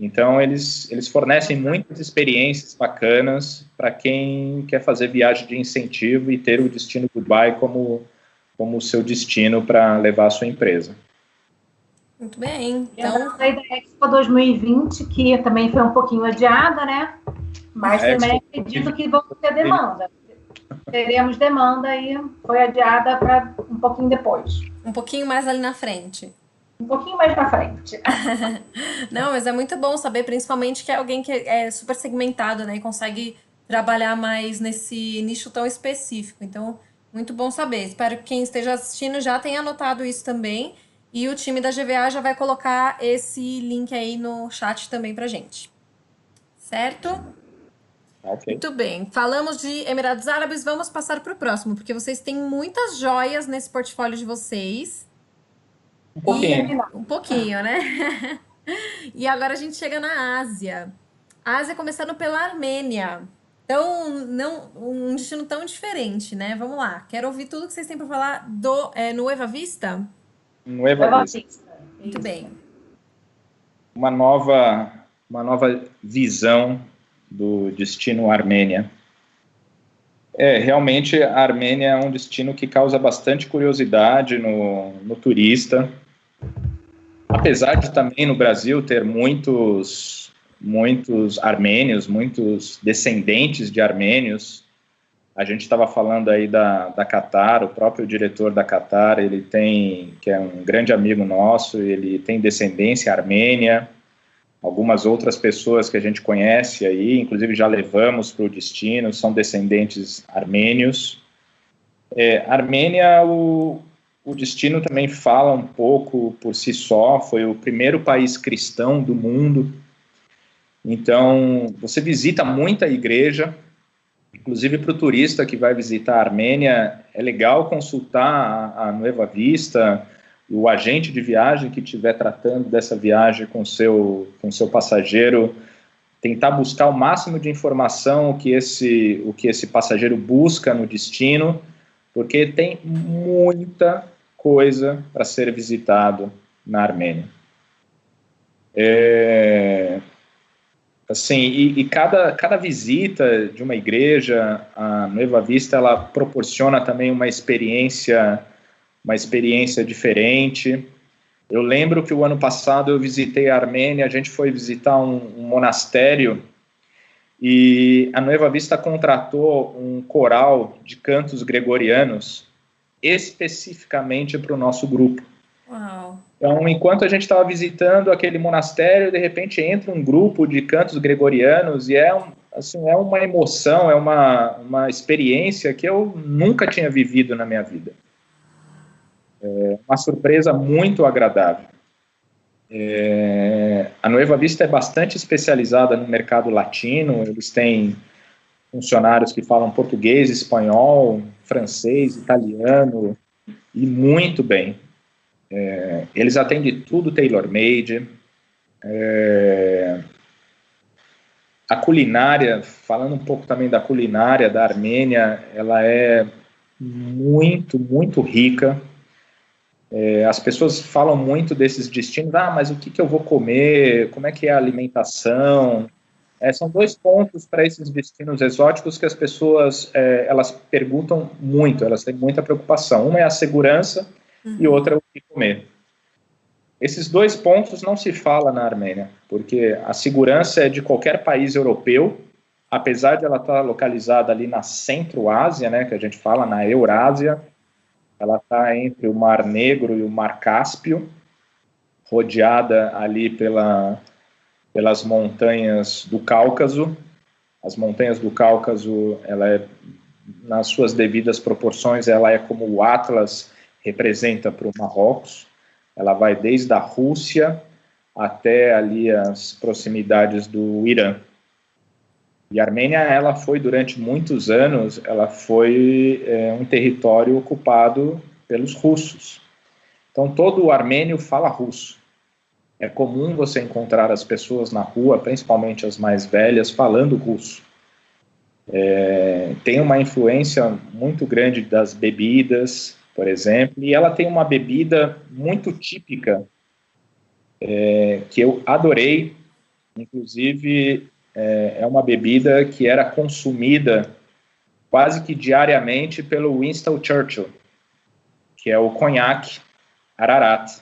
Então, eles fornecem muitas experiências bacanas para quem quer fazer viagem de incentivo e ter o destino Dubai como seu destino para levar a sua empresa. Muito bem. Então, a da Expo 2020, que também foi um pouquinho adiada, né? Mas também acredito que vamos ter demanda. Teremos demanda e foi adiada para um pouquinho depois. Um pouquinho mais ali na frente. Um pouquinho mais pra frente. Não, mas é muito bom saber, principalmente que é alguém que é super segmentado, né? E consegue trabalhar mais nesse nicho tão específico. Então, muito bom saber. Espero que quem esteja assistindo já tenha anotado isso também. E o time da GVA já vai colocar esse link aí no chat também pra gente. Certo? Okay. Muito bem. Falamos de Emirados Árabes, vamos passar para o próximo, porque vocês têm muitas joias nesse portfólio de vocês. Um pouquinho, né? E agora a gente chega na Ásia. A Ásia começando pela Armênia. Então, um destino tão diferente, né? Vamos lá. Quero ouvir tudo que vocês têm para falar do Nueva Vista. Nueva Vista. Muito bem. Uma nova visão do destino Armênia. Realmente a Armênia é um destino que causa bastante curiosidade no turista. Apesar de também no Brasil ter muitos armênios, muitos descendentes de armênios. A gente estava falando aí da Qatar, o próprio diretor da Qatar, que é um grande amigo nosso, ele tem descendência armênia. Algumas outras pessoas que a gente conhece aí, inclusive já levamos para o destino, são descendentes armênios. Armênia, o destino também fala um pouco por si só, foi o primeiro país cristão do mundo. Então, você visita muita igreja, inclusive para o turista que vai visitar a Armênia, é legal consultar a Nueva Vista, o agente de viagem que estiver tratando dessa viagem com seu passageiro, tentar buscar o máximo de informação o que esse passageiro busca no destino, porque tem muita coisa para ser visitado na Armênia. Assim, cada visita de uma igreja, a Nueva Vista, ela proporciona também uma experiência diferente. Eu lembro que o ano passado eu visitei a Armênia, a gente foi visitar um monastério e a Nueva Vista contratou um coral de cantos gregorianos especificamente para o nosso grupo. Uau. Então, enquanto a gente estava visitando aquele monastério, de repente entra um grupo de cantos gregorianos e é uma emoção, é uma experiência que eu nunca tinha vivido na minha vida. Uma surpresa muito agradável. A Nueva Vista é bastante especializada no mercado latino, eles têm funcionários que falam português, espanhol, francês, italiano, e muito bem. Eles atendem tudo tailor-made. A culinária, falando um pouco também da culinária da Armênia, ela é muito, muito rica. As pessoas falam muito desses destinos, mas o que eu vou comer, como é que é a alimentação? São 2 pontos para esses destinos exóticos que as pessoas, elas perguntam muito, elas têm muita preocupação. Uma é a segurança e outra é o que comer. Esses 2 pontos não se fala na Armênia, porque a segurança é de qualquer país europeu, apesar de ela estar localizada ali na Centro-Ásia, né, que a gente fala na Eurásia, ela está entre o Mar Negro e o Mar Cáspio, rodeada ali pelas montanhas do Cáucaso. As montanhas do Cáucaso, nas suas devidas proporções, ela é como o Atlas representa para o Marrocos. Ela vai desde a Rússia até ali as proximidades do Irã. E a Armênia, ela foi durante muitos anos, ela foi um território ocupado pelos russos. Então todo o armênio fala russo. É comum você encontrar as pessoas na rua, principalmente as mais velhas, falando russo. Tem uma influência muito grande das bebidas, por exemplo, e ela tem uma bebida muito típica, que eu adorei, inclusive é uma bebida que era consumida quase que diariamente pelo Winston Churchill, que é o conhaque Ararat.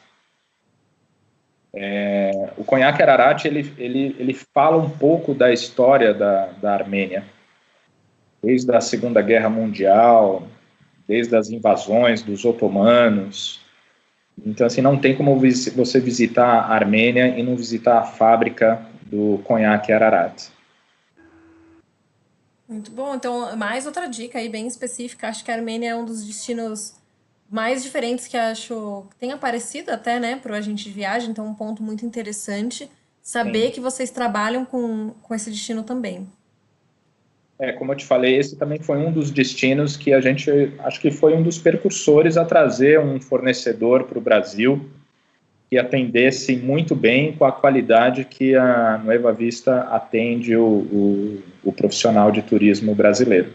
O conhaque Ararat, ele fala um pouco da história da Armênia, desde a Segunda Guerra Mundial, desde as invasões dos otomanos. Então, assim, não tem como você visitar a Armênia e não visitar a fábrica do conhaque Ararat. Muito bom. Então, mais outra dica aí bem específica. Acho que a Armênia é um dos destinos mais diferentes que acho que tem aparecido até, né, para o agente de viagem. Então, um ponto muito interessante saber que vocês trabalham com esse destino também. Como eu te falei, esse também foi um dos destinos que a gente, acho que foi um dos percursores a trazer um fornecedor para o Brasil que atendesse muito bem com a qualidade que a Nueva Vista atende o profissional de turismo brasileiro.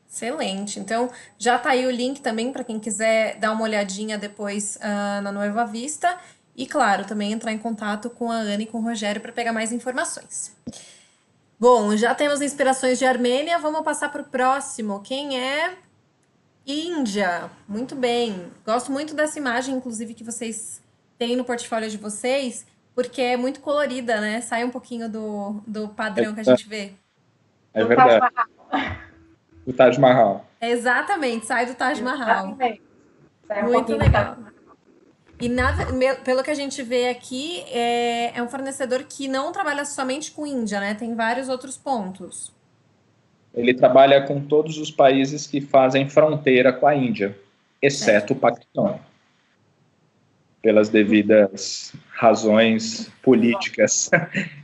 Excelente. Então, já tá aí o link também para quem quiser dar uma olhadinha depois na Nueva Vista. E, claro, também entrar em contato com a Ana e com o Rogério para pegar mais informações. Bom, já temos inspirações de Armênia, vamos passar para o próximo. Quem é? Índia. Muito bem. Gosto muito dessa imagem, inclusive, que vocês têm no portfólio de vocês, porque é muito colorida, né? Sai um pouquinho do padrão que a gente vê. É verdade. O Taj Mahal. Exatamente, sai do Taj Mahal. Exatamente. Sai um Muito pouquinho legal. E pelo que a gente vê aqui, é um fornecedor que não trabalha somente com Índia, né? Tem vários outros pontos. Ele trabalha com todos os países que fazem fronteira com a Índia, exceto o Paquistão, pelas devidas razões políticas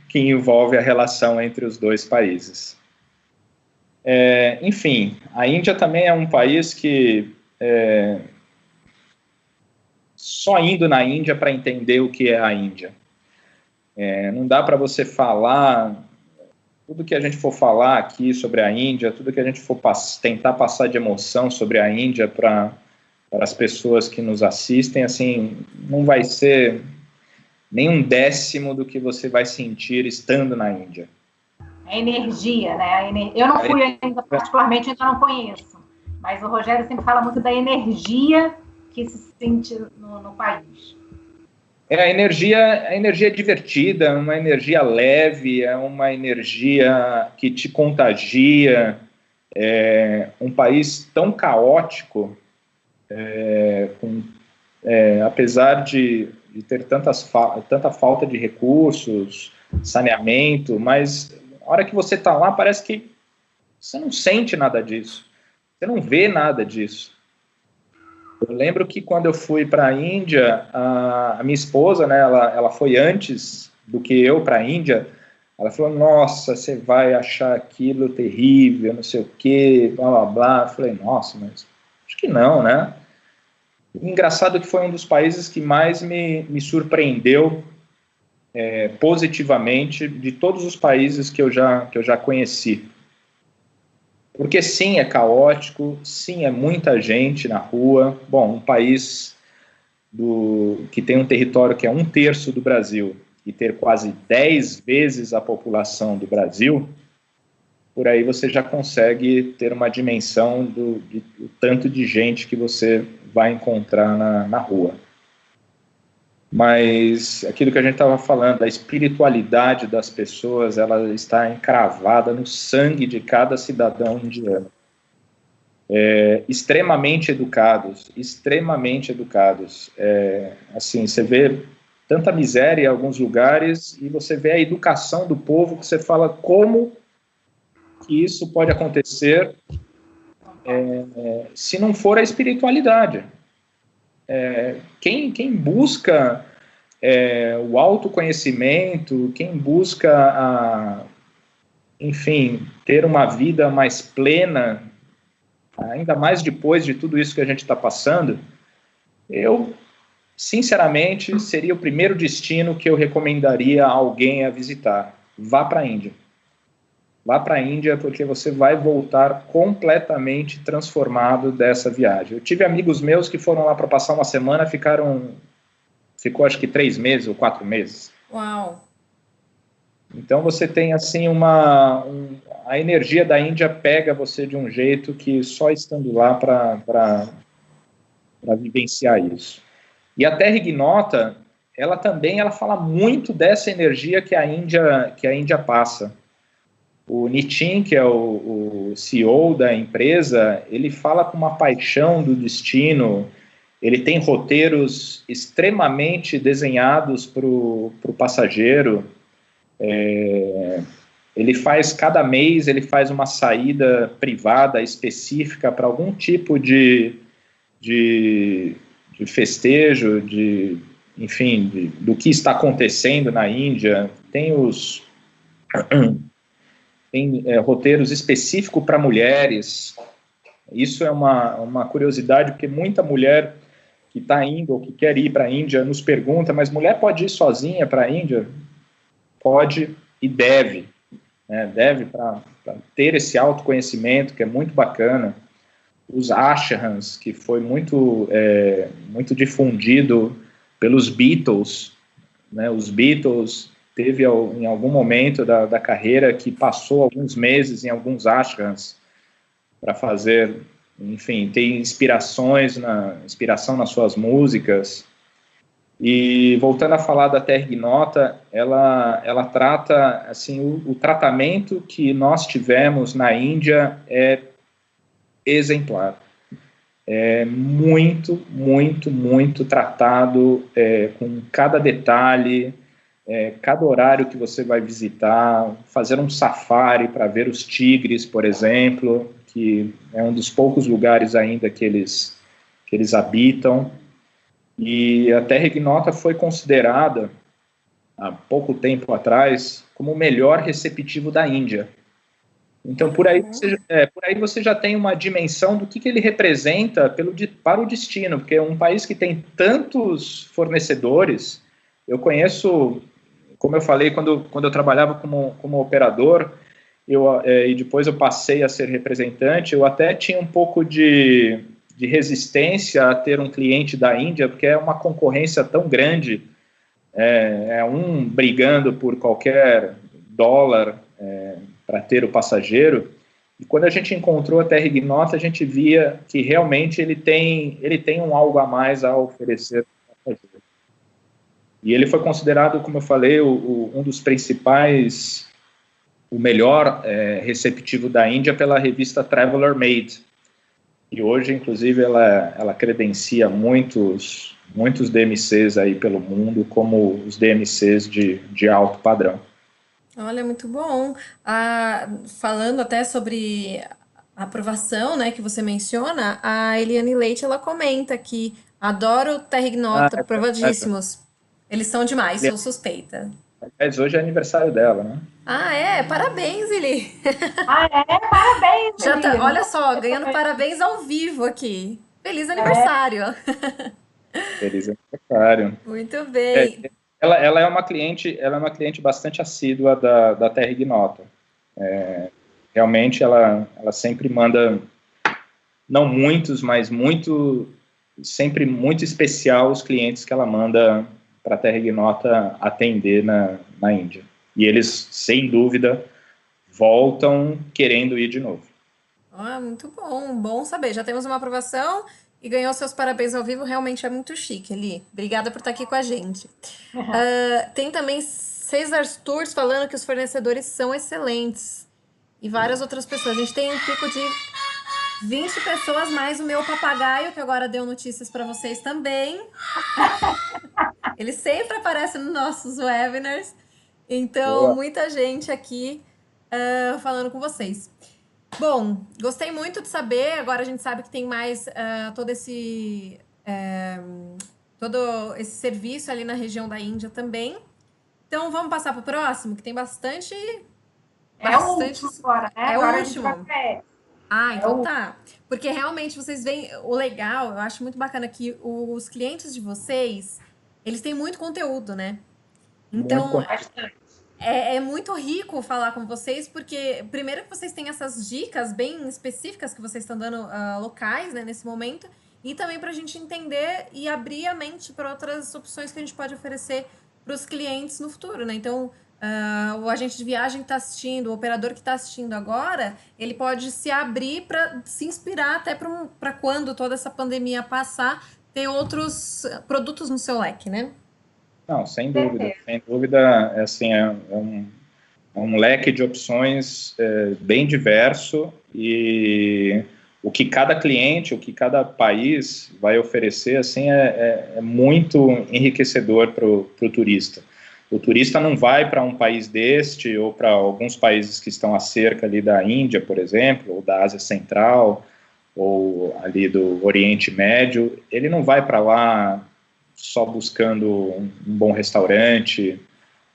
que envolvem a relação entre os 2 países. Enfim, a Índia também é um país que só indo na Índia para entender o que é a Índia. Não dá para você falar, tudo que a gente for falar aqui sobre a Índia, tudo que a gente for tentar passar de emoção sobre a Índia para as pessoas que nos assistem, assim, não vai ser nem 1/10 do que você vai sentir estando na Índia. A energia, né? Eu não fui ainda, particularmente, ainda não conheço, mas o Rogério sempre fala muito da energia que se sente no país. A energia é divertida, é uma energia leve, é uma energia que te contagia. Um país tão caótico, apesar de ter tanta falta de recursos, saneamento, mas a hora que você está lá, parece que você não sente nada disso, você não vê nada disso. Eu lembro que quando eu fui para a Índia, a minha esposa, né, ela foi antes do que eu para a Índia. Ela falou, nossa, você vai achar aquilo terrível, não sei o quê, blá, blá, blá. Eu falei, nossa, mas acho que não, né? Engraçado que foi um dos países que mais me surpreendeu positivamente de todos os países que eu já conheci. Porque sim, é caótico, sim, é muita gente na rua. Bom, um país que tem um território que é 1/3 do Brasil e ter quase 10 vezes a população do Brasil, por aí você já consegue ter uma dimensão do tanto de gente que você vai encontrar na rua. Mas aquilo que a gente estava falando, a espiritualidade das pessoas, ela está encravada no sangue de cada cidadão indiano. Extremamente educados, extremamente educados. Assim, você vê tanta miséria em alguns lugares e você vê a educação do povo que você fala como que isso pode acontecer se não for a espiritualidade. Quem busca o autoconhecimento, quem busca, enfim, ter uma vida mais plena, ainda mais depois de tudo isso que a gente está passando, eu, sinceramente, seria o primeiro destino que eu recomendaria a alguém a visitar. Vá para a Índia. Vá para a Índia porque você vai voltar completamente transformado dessa viagem. Eu tive amigos meus que foram lá para passar uma semana, ficou acho que 3 meses ou 4 meses. Uau! Então você tem assim a energia da Índia pega você de um jeito que só estando lá para vivenciar isso. E a Terra Ignota, ela fala muito dessa energia que a Índia passa. O Nitin, que é o CEO da empresa, ele fala com uma paixão do destino, ele tem roteiros extremamente desenhados para o passageiro, cada mês ele faz uma saída privada específica para algum tipo de festejo, enfim, do que está acontecendo na Índia. Tem roteiros específicos para mulheres. Isso é uma curiosidade, porque muita mulher que está indo ou que quer ir para a Índia nos pergunta, mas mulher pode ir sozinha para a Índia? Pode e deve. Deve para ter esse autoconhecimento, que é muito bacana. Os ashrams, que foi muito difundido pelos Beatles, né? Os Beatles teve em algum momento da carreira que passou alguns meses em alguns ashrams para fazer, enfim, ter inspiração nas suas músicas. E voltando a falar da Terra Ignota, ela trata, assim, o tratamento que nós tivemos na Índia é exemplar. É muito, muito, muito tratado, com cada detalhe, cada horário que você vai visitar, fazer um safari para ver os tigres, por exemplo, que é um dos poucos lugares ainda que eles habitam. E a Terra Ignota foi considerada, há pouco tempo atrás, como o melhor receptivo da Índia. Então, por aí você já tem uma dimensão do que ele representa para o destino, porque é um país que tem tantos fornecedores. Eu conheço, como eu falei, quando eu trabalhava como operador, e depois eu passei a ser representante, eu até tinha um pouco de resistência a ter um cliente da Índia, porque é uma concorrência tão grande, um brigando por qualquer dólar para ter o passageiro. E quando a gente encontrou a Terra Ignota, a gente via que realmente ele tem um algo a mais a oferecer ao passageiro. E ele foi considerado, como eu falei, um dos principais, o melhor receptivo da Índia pela revista Traveler Made. E hoje, inclusive, ela credencia muitos DMCs aí pelo mundo como os DMCs de alto padrão. Olha, muito bom. Falando até sobre a aprovação, né, que você menciona, a Eliane Leite, ela comenta que adoro Terra Ignota, aprovadíssimos. Eles são demais, sou suspeita. Aliás, hoje é aniversário dela, né? Ah, é? Parabéns, Eli. Ah, é? Parabéns, Já tá, Eli. olha só, ganhando parabéns ao vivo aqui. Feliz É, aniversário. Feliz aniversário. Muito É, bem. ela é uma cliente bastante assídua da Terra Ignota. Realmente, ela sempre manda, não muitos, mas sempre muito especial os clientes que ela manda para a Terra Ignota atender na Índia. E eles, sem dúvida, voltam querendo ir de novo. Ah, muito bom, bom saber. Já temos uma aprovação e ganhou seus parabéns ao vivo. Realmente é muito chique, Eli. Obrigada por estar aqui com a gente. Tem também Cesar Tours falando que os fornecedores são excelentes. E várias outras pessoas. A gente tem um pico de 20 pessoas, mais o meu papagaio, que agora deu notícias para vocês também. Ele sempre aparece nos nossos webinars. Então, Boa. muita gente aqui falando com vocês. Bom, gostei muito de saber. Agora a gente sabe que tem mais todo esse serviço ali na região da Índia também. Então, vamos passar para o próximo, que tem bastante. é o último agora, né? É o Agora a gente vai último. para Ah, é então o tá. Porque realmente vocês veem o legal, eu acho muito bacana que os clientes de vocês, eles têm muito conteúdo, né? Muito Então, bastante. é muito rico falar com vocês, porque primeiro que vocês têm essas dicas bem específicas que vocês estão dando locais, né, nesse momento, e também para a gente entender e abrir a mente para outras opções que a gente pode oferecer para os clientes no futuro, né? Então, o agente de viagem que está assistindo, o operador que está assistindo agora, ele pode se abrir para se inspirar até para quando toda essa pandemia passar, ter outros produtos no seu leque, né? Não, sem dúvida. Sem dúvida, assim, é um leque de opções bem diverso e o que cada cliente, o que cada país vai oferecer, assim, é muito enriquecedor para o turista. O turista não vai para um país deste ou para alguns países que estão acerca ali da Índia, por exemplo, ou da Ásia Central, ou ali do Oriente Médio, ele não vai para lá só buscando um bom restaurante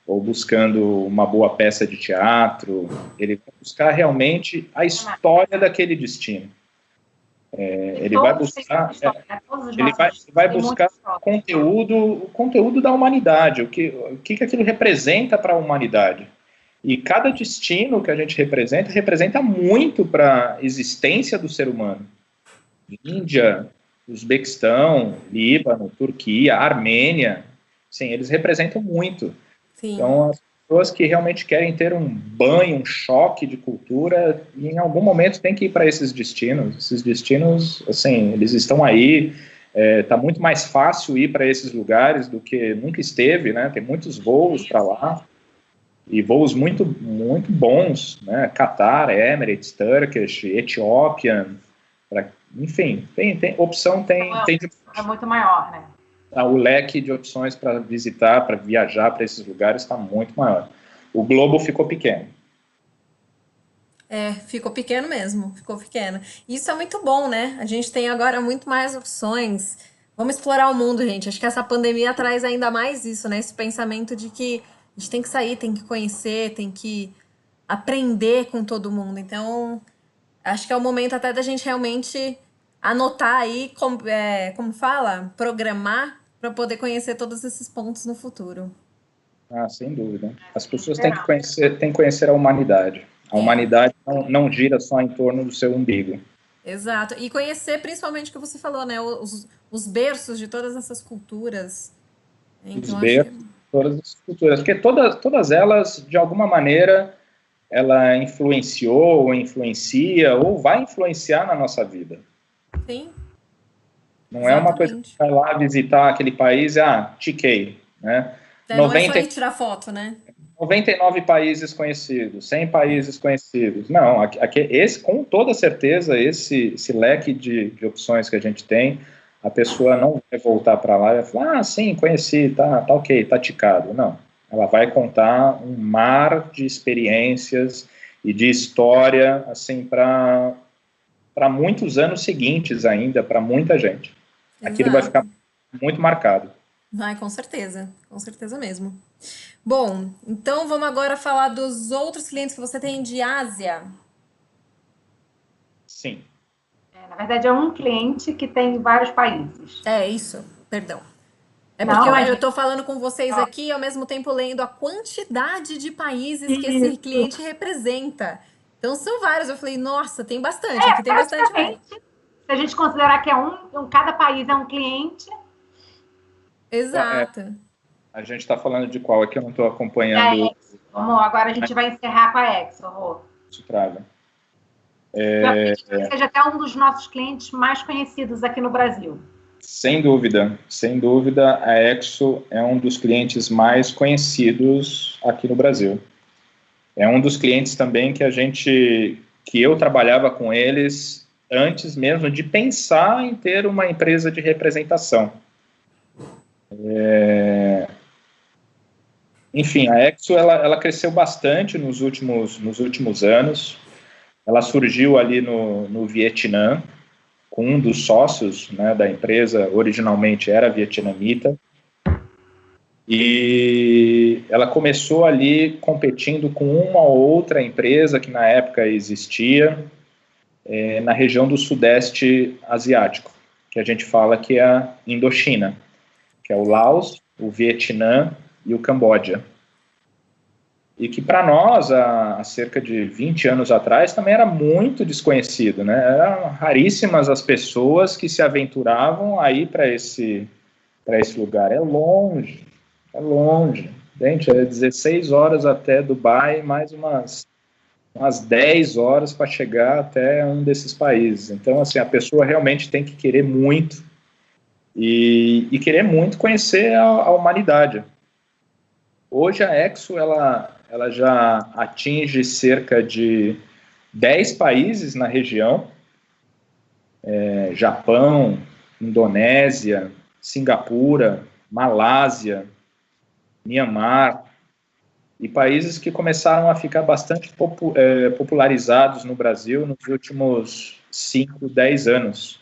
ou buscando uma boa peça de teatro, ele vai buscar realmente a história daquele destino. Ele vai buscar, vai buscar o conteúdo da humanidade, o que aquilo representa para a humanidade. E cada destino que a gente representa muito para a existência do ser humano. Índia, Uzbequistão, Líbano, Turquia, Armênia, sim, eles representam muito. Sim. Então, as pessoas que realmente querem ter um banho, um choque de cultura, em algum momento tem que ir para esses destinos. Esses destinos, assim, eles estão aí. Está muito mais fácil ir para esses lugares do que nunca esteve, né? Tem muitos voos para lá e voos muito, muito bons, né? Qatar, Emirates, Turkish, Ethiopian, enfim, tem opção, tem é muito maior, né? O leque de opções para visitar, para viajar para esses lugares está muito maior. O globo ficou pequeno. Ficou pequeno mesmo, ficou pequeno. Isso é muito bom, né? A gente tem agora muito mais opções. Vamos explorar o mundo, gente. Acho que essa pandemia traz ainda mais isso, né? Esse pensamento de que a gente tem que sair, tem que conhecer, tem que aprender com todo mundo. Então, acho que é o momento até da gente realmente anotar aí, como fala? Programar para poder conhecer todos esses pontos no futuro. Ah, sem dúvida. As pessoas têm que conhecer a humanidade. A humanidade não gira só em torno do seu umbigo. Exato. E conhecer principalmente o que você falou, né? Os berços de todas essas culturas. Então, os berços de todas as culturas. Porque todas elas, de alguma maneira, ela influenciou, ou influencia, ou vai influenciar na nossa vida. Sim. Não Exatamente. É uma coisa que vai lá visitar aquele país, tiquei, né? Não é só ir tirar foto, né? 99 países conhecidos, 100 países conhecidos. Não, com toda certeza, esse leque de opções que a gente tem, a pessoa não vai voltar para lá e vai falar, sim, conheci, tá ok, tá ticado. Não, ela vai contar um mar de experiências e de história, assim, para muitos anos seguintes ainda, para muita gente. Exato. Aquilo vai ficar muito marcado. Ai, com certeza mesmo. Bom, então vamos agora falar dos outros clientes que você tem de Ásia. Sim. Na verdade, é um cliente que tem vários países. É isso, perdão. É porque Não, eu imagina. tô falando com vocês aqui e ao mesmo tempo lendo a quantidade de países que esse Isso. cliente representa. Então são vários. Eu falei, nossa, tem bastante, aqui tem bastante mais. Praticamente, se a gente considerar que cada país é um cliente, É, Exato. a gente está falando de qual? É que eu não estou é a acompanhando Exo. Vamos, agora a gente vai encerrar com a Exo, Rô. o Trava. Eu acredito que seja até um dos nossos clientes mais conhecidos aqui no Brasil. Sem dúvida, sem dúvida, a Exo é um dos clientes mais conhecidos aqui no Brasil. É um dos clientes também que eu trabalhava com eles antes mesmo de pensar em ter uma empresa de representação. Enfim, a Exo ela cresceu bastante nos últimos anos. Ela surgiu ali no Vietnã, com um dos sócios, né, da empresa, originalmente era vietnamita, e ela começou ali competindo com uma ou outra empresa que na época existia na região do Sudeste Asiático, que a gente fala que é a Indochina, que é o Laos, o Vietnã e o Camboja. E que para nós, há cerca de 20 anos atrás, também era muito desconhecido, né? Eram raríssimas as pessoas que se aventuravam a ir para esse lugar. É longe, é longe. Gente, é 16 horas até Dubai, mais umas 10 horas para chegar até um desses países. Então, assim, a pessoa realmente tem que querer muito e querer muito conhecer a humanidade. Hoje a Exo, ela já atinge cerca de 10 países na região, Japão, Indonésia, Singapura, Malásia, Mianmar, e países que começaram a ficar bastante popularizados no Brasil nos últimos 5, 10 anos.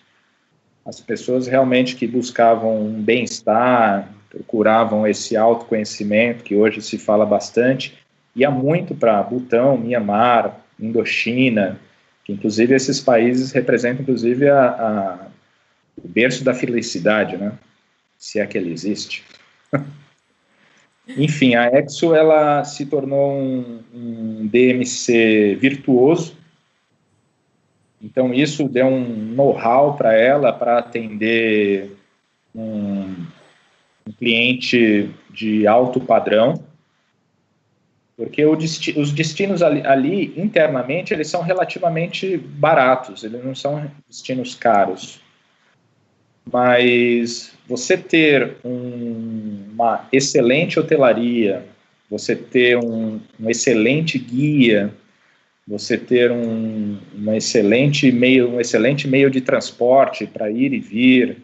As pessoas realmente que buscavam um bem-estar, procuravam esse autoconhecimento, que hoje se fala bastante, ia muito para Butão, Mianmar, Indochina, que inclusive esses países representam inclusive o berço da felicidade, né? Se é que ele existe. Enfim, a Exo ela se tornou um DMC virtuoso, então isso deu um know-how para ela para atender um cliente de alto padrão, porque os destinos ali internamente eles são relativamente baratos, eles não são destinos caros. Mas você ter uma excelente hotelaria, você ter um excelente guia, você ter um excelente meio de transporte para ir e vir,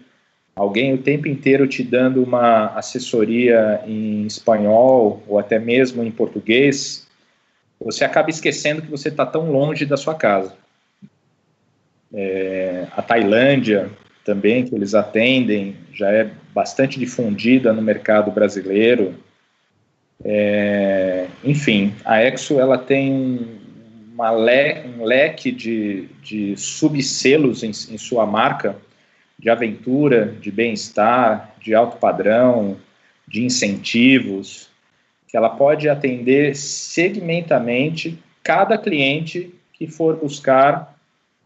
alguém o tempo inteiro te dando uma assessoria em espanhol ou até mesmo em português, você acaba esquecendo que você está tão longe da sua casa. A Tailândia também, que eles atendem, já é bastante difundida no mercado brasileiro. Enfim, a Exo ela tem um leque de subselos em sua marca, de aventura, de bem-estar, de alto padrão, de incentivos, que ela pode atender segmentamente cada cliente que for buscar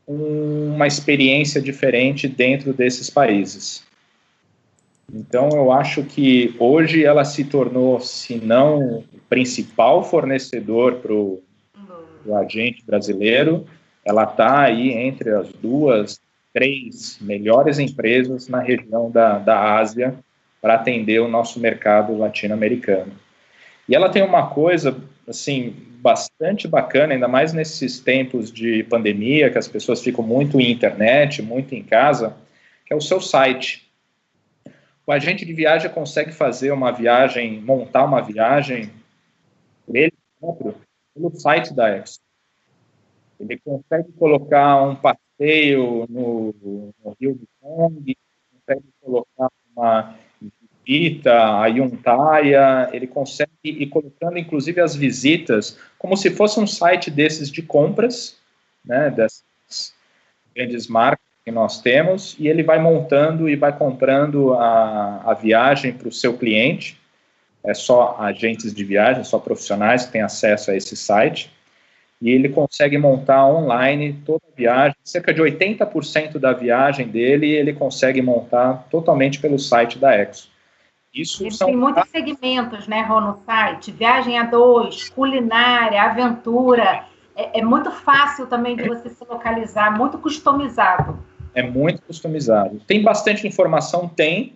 uma experiência diferente dentro desses países. Então, eu acho que hoje ela se tornou, se não o principal fornecedor para o agente brasileiro, ela está aí entre as 2, 3 melhores empresas na região da Ásia para atender o nosso mercado latino-americano. E ela tem uma coisa, assim, bastante bacana, ainda mais nesses tempos de pandemia, que as pessoas ficam muito em internet, muito em casa, que é o seu site. O agente de viagem consegue fazer uma viagem, montar uma viagem por ele próprio, pelo site da Exo. Ele consegue colocar um passeio no Rio do Congo, consegue colocar uma Vita, a Yuntaia, ele consegue ir colocando, inclusive, as visitas como se fosse um site desses de compras, né, dessas grandes marcas que nós temos, e ele vai montando e vai comprando a viagem para o seu cliente. É só agentes de viagem, só profissionais que têm acesso a esse site, e ele consegue montar online toda a viagem, cerca de 80% da viagem dele, ele consegue montar totalmente pelo site da Exo. Isso são... Tem muitos segmentos, né, Rô, no site, viagem a dois, culinária, aventura, é muito fácil também de você se localizar, muito customizado. É muito customizado. Tem bastante informação? Tem,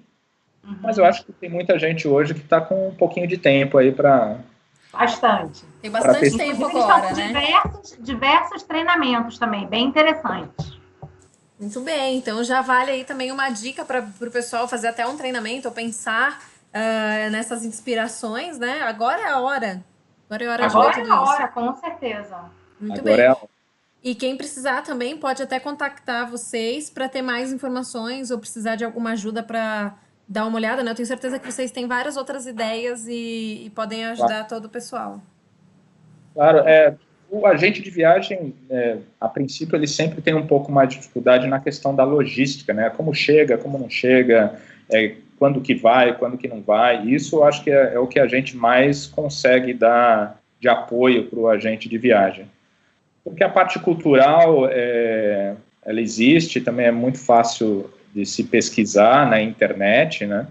mas eu acho que tem muita gente hoje que está com um pouquinho de tempo aí para... Bastante. Tem bastante tempo agora, né? Diversos treinamentos também, bem interessantes. Muito bem, então já vale aí também uma dica para o pessoal fazer até um treinamento ou pensar nessas inspirações, né? Agora é a hora. Agora é a hora de ver tudo isso. Agora é a hora, com certeza. Muito Agora bem. é a hora. E quem precisar também pode até contactar vocês para ter mais informações ou precisar de alguma ajuda para dar uma olhada, né? Eu tenho certeza que vocês têm várias outras ideias e podem ajudar todo o pessoal. Claro, o agente de viagem, a princípio, ele sempre tem um pouco mais de dificuldade na questão da logística, né? Como chega, como não chega, quando que vai, quando que não vai. Isso eu acho que é o que a gente mais consegue dar de apoio para o agente de viagem. Porque a parte cultural, ela existe, também é muito fácil de se pesquisar na internet, né?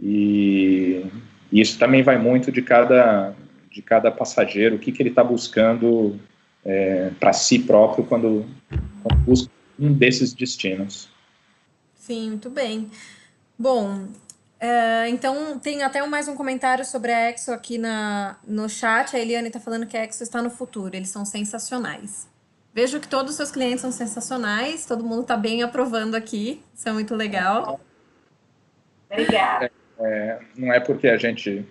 E isso também vai muito de cada passageiro, o que ele está buscando para si próprio quando busca um desses destinos. Sim, muito bem. Bom, então tem até mais um comentário sobre a Exo aqui no chat. A Eliane está falando que a Exo está no futuro, eles são sensacionais. Vejo que todos os seus clientes são sensacionais, todo mundo está bem aprovando aqui, isso é muito legal. Obrigada. Não é porque a gente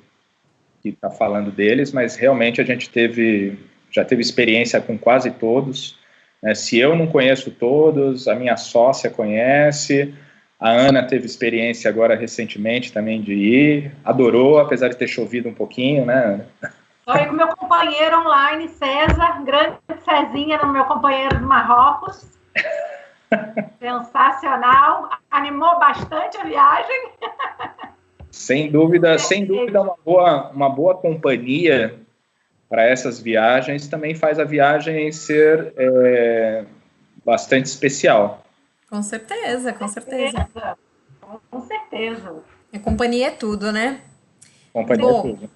está falando deles, mas realmente a gente já teve experiência com quase todos, né? Se eu não conheço todos, a minha sócia conhece, a Ana teve experiência agora recentemente também de ir, adorou, apesar de ter chovido um pouquinho, né? Olha, com meu companheiro online, César, grande Cezinha, meu companheiro de Marrocos. Sensacional, animou bastante a viagem. Sem dúvida, uma boa companhia para essas viagens também faz a viagem ser bastante especial. Com certeza, com certeza. Com certeza. A companhia é tudo, né? Companhia é tudo.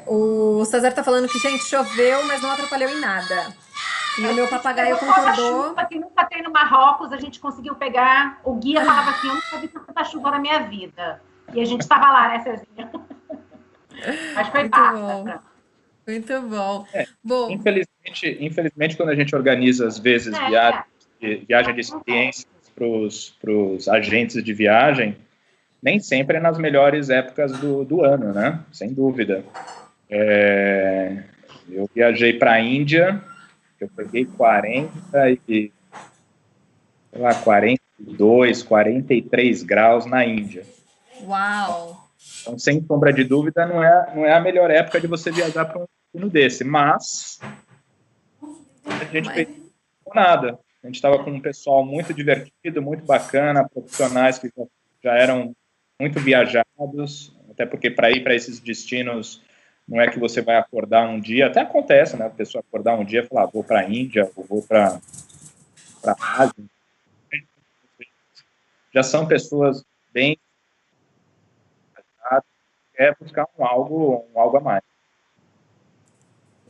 O César tá falando que, gente, choveu, mas não atrapalhou em nada. E o meu papagaio concordou. Chuva que nunca tem no Marrocos, a gente conseguiu pegar. O guia falava assim: eu nunca vi tanta chuva na minha vida. E a gente estava lá, né, Cezinha? Mas foi bárbaro. Muito bom. Bom. Infelizmente, quando a gente organiza, às vezes, viagem de experiências para os agentes de viagem, nem sempre é nas melhores épocas do ano, né? Sem dúvida. Eu viajei para a Índia, eu peguei 42, 43 graus na Índia. Uau! Então, sem sombra de dúvida, não é a melhor época de você viajar para um destino desse, mas a gente fez nada. A gente estava com um pessoal muito divertido, muito bacana, profissionais que já eram muito viajados, até porque para ir para esses destinos não é que você vai acordar um dia, até acontece, né? A pessoa acordar um dia e falar, vou para a Índia, ou vou para a Ásia. Já são pessoas bem buscar algo a mais.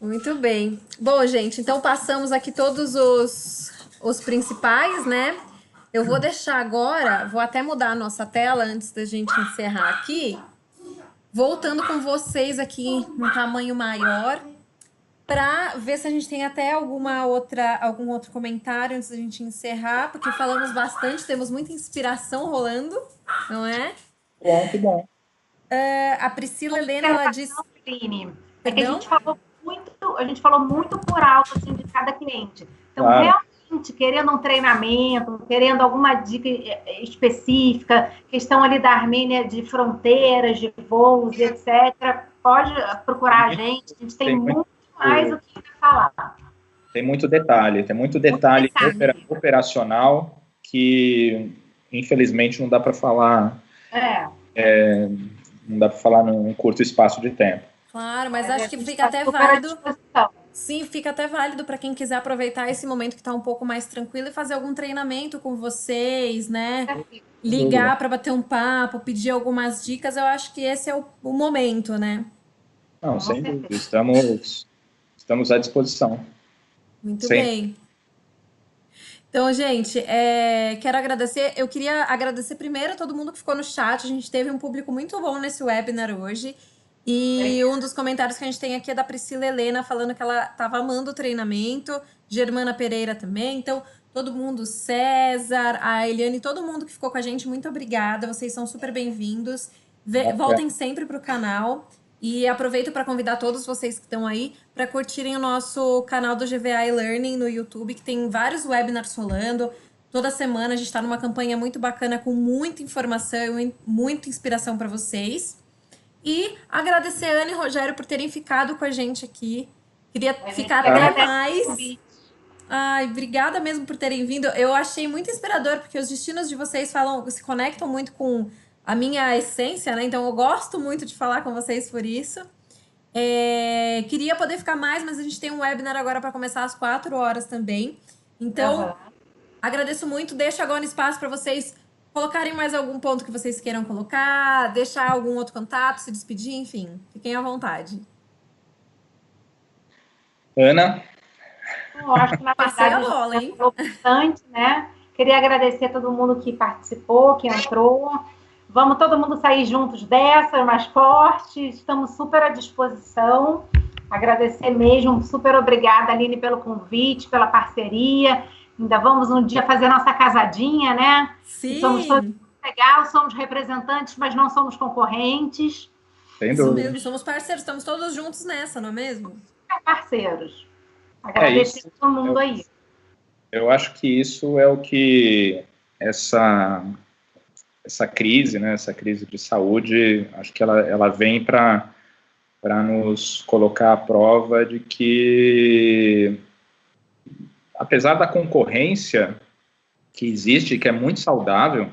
Muito bem. Bom, gente, então passamos aqui todos os principais, né? Eu vou deixar agora, vou até mudar a nossa tela antes da gente encerrar aqui, voltando com vocês aqui no tamanho maior, para ver se a gente tem até algum outro comentário antes da gente encerrar, porque falamos bastante, temos muita inspiração rolando, não é? Bom, que bom. A Priscila Helena, ela disse... É que a gente falou muito por alto, assim, de cada cliente. Então, claro. Realmente, ouvinte querendo um treinamento, querendo alguma dica específica, questão ali da Armênia de fronteiras, de voos, etc., pode procurar a gente tem muito mais o que falar. Tem muito detalhe operacional que, infelizmente, não dá para falar. Não dá para falar num curto espaço de tempo. Claro, mas acho que fica até válido. Sim, fica até válido para quem quiser aproveitar esse momento que está um pouco mais tranquilo e fazer algum treinamento com vocês, né? Ligar para bater um papo, pedir algumas dicas. Eu acho que esse é o momento, né? Não, sem dúvida. Estamos à disposição. Muito bem. Então, gente, quero agradecer. Eu queria agradecer primeiro a todo mundo que ficou no chat. A gente teve um público muito bom nesse webinar hoje. E um dos comentários que a gente tem aqui é da Priscila Helena, falando que ela estava amando o treinamento. Germana Pereira também. Então, todo mundo, César, a Eliane, todo mundo que ficou com a gente, muito obrigada. Vocês são super bem-vindos. Voltem sempre para o canal. E aproveito para convidar todos vocês que estão aí para curtirem o nosso canal do GVA e-Learning no YouTube, que tem vários webinars rolando. Toda semana a gente está numa campanha muito bacana, com muita informação e muita inspiração para vocês. E agradecer a Ana e Rogério por terem ficado com a gente aqui. Queria ficar até mais. Ai, obrigada mesmo por terem vindo. Eu achei muito inspirador, porque os destinos de vocês se conectam muito com a minha essência, né? Então eu gosto muito de falar com vocês por isso. Queria poder ficar mais, mas a gente tem um webinar agora para começar às 4 horas também. Então, agradeço muito. Deixo agora um espaço para vocês colocarem mais algum ponto que vocês queiram colocar, deixar algum outro contato, se despedir, enfim. Fiquem à vontade. Ana? Eu acho que, na verdade, falou bastante, né? Queria agradecer a todo mundo que participou, que entrou. Vamos todo mundo sair juntos dessa, mais fortes. Estamos super à disposição. Agradecer mesmo. Super obrigada, Aline, pelo convite, pela parceria. Ainda vamos um dia fazer nossa casadinha, né? Sim. Somos todos legais, somos representantes, mas não somos concorrentes. Sem dúvida. Isso mesmo, somos parceiros, estamos todos juntos nessa, não é mesmo? Parceiros. Agradecer a todo mundo aí. Eu acho que isso é o que essa crise, né, essa crise de saúde, acho que ela vem para nos colocar à prova de que, apesar da concorrência que existe, que é muito saudável,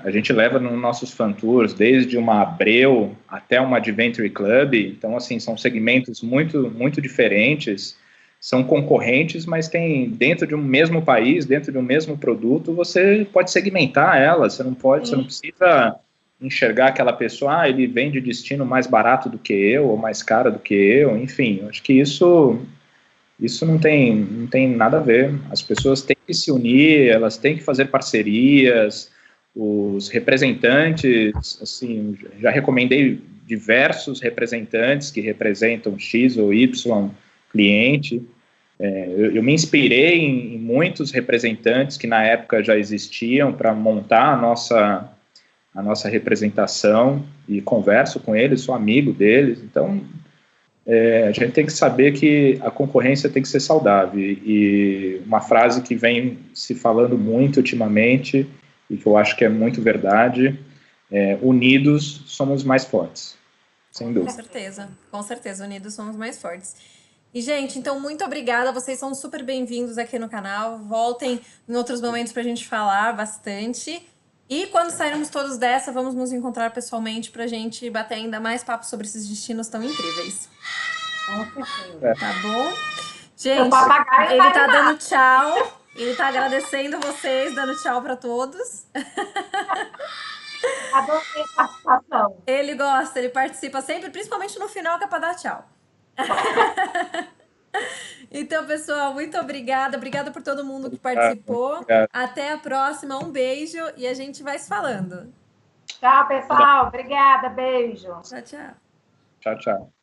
a gente leva nos nossos fan tours, desde uma Abreu até uma Adventure Club, então, assim, são segmentos muito, muito diferentes, são concorrentes, mas tem, dentro de um mesmo país, dentro de um mesmo produto, você pode segmentar ela, você não precisa enxergar aquela pessoa, ele vem de destino mais barato do que eu, ou mais caro do que eu, enfim, acho que isso não tem nada a ver. As pessoas têm que se unir, elas têm que fazer parcerias, os representantes, assim, já recomendei diversos representantes que representam X ou Y cliente. Eu me inspirei em muitos representantes que na época já existiam para montar a nossa representação e converso com eles, sou amigo deles, então a gente tem que saber que a concorrência tem que ser saudável, e uma frase que vem se falando muito ultimamente e que eu acho que é muito verdade, unidos somos mais fortes, sem dúvida. Com certeza, unidos somos mais fortes. E, gente, então, muito obrigada, vocês são super bem-vindos aqui no canal, voltem em outros momentos pra gente falar bastante, e quando sairmos todos dessa, vamos nos encontrar pessoalmente pra gente bater ainda mais papo sobre esses destinos tão incríveis. Tá bom? Gente, ele tá dando tchau. Ele tá agradecendo vocês, dando tchau pra todos. Adorei a participação. Ele gosta, ele participa sempre, principalmente no final, que é pra dar tchau. Então, pessoal, muito obrigada. Obrigada por todo mundo que participou. Até a próxima. Um beijo e a gente vai se falando. Tchau, pessoal. Obrigada. Beijo. Tchau, tchau. Tchau, tchau.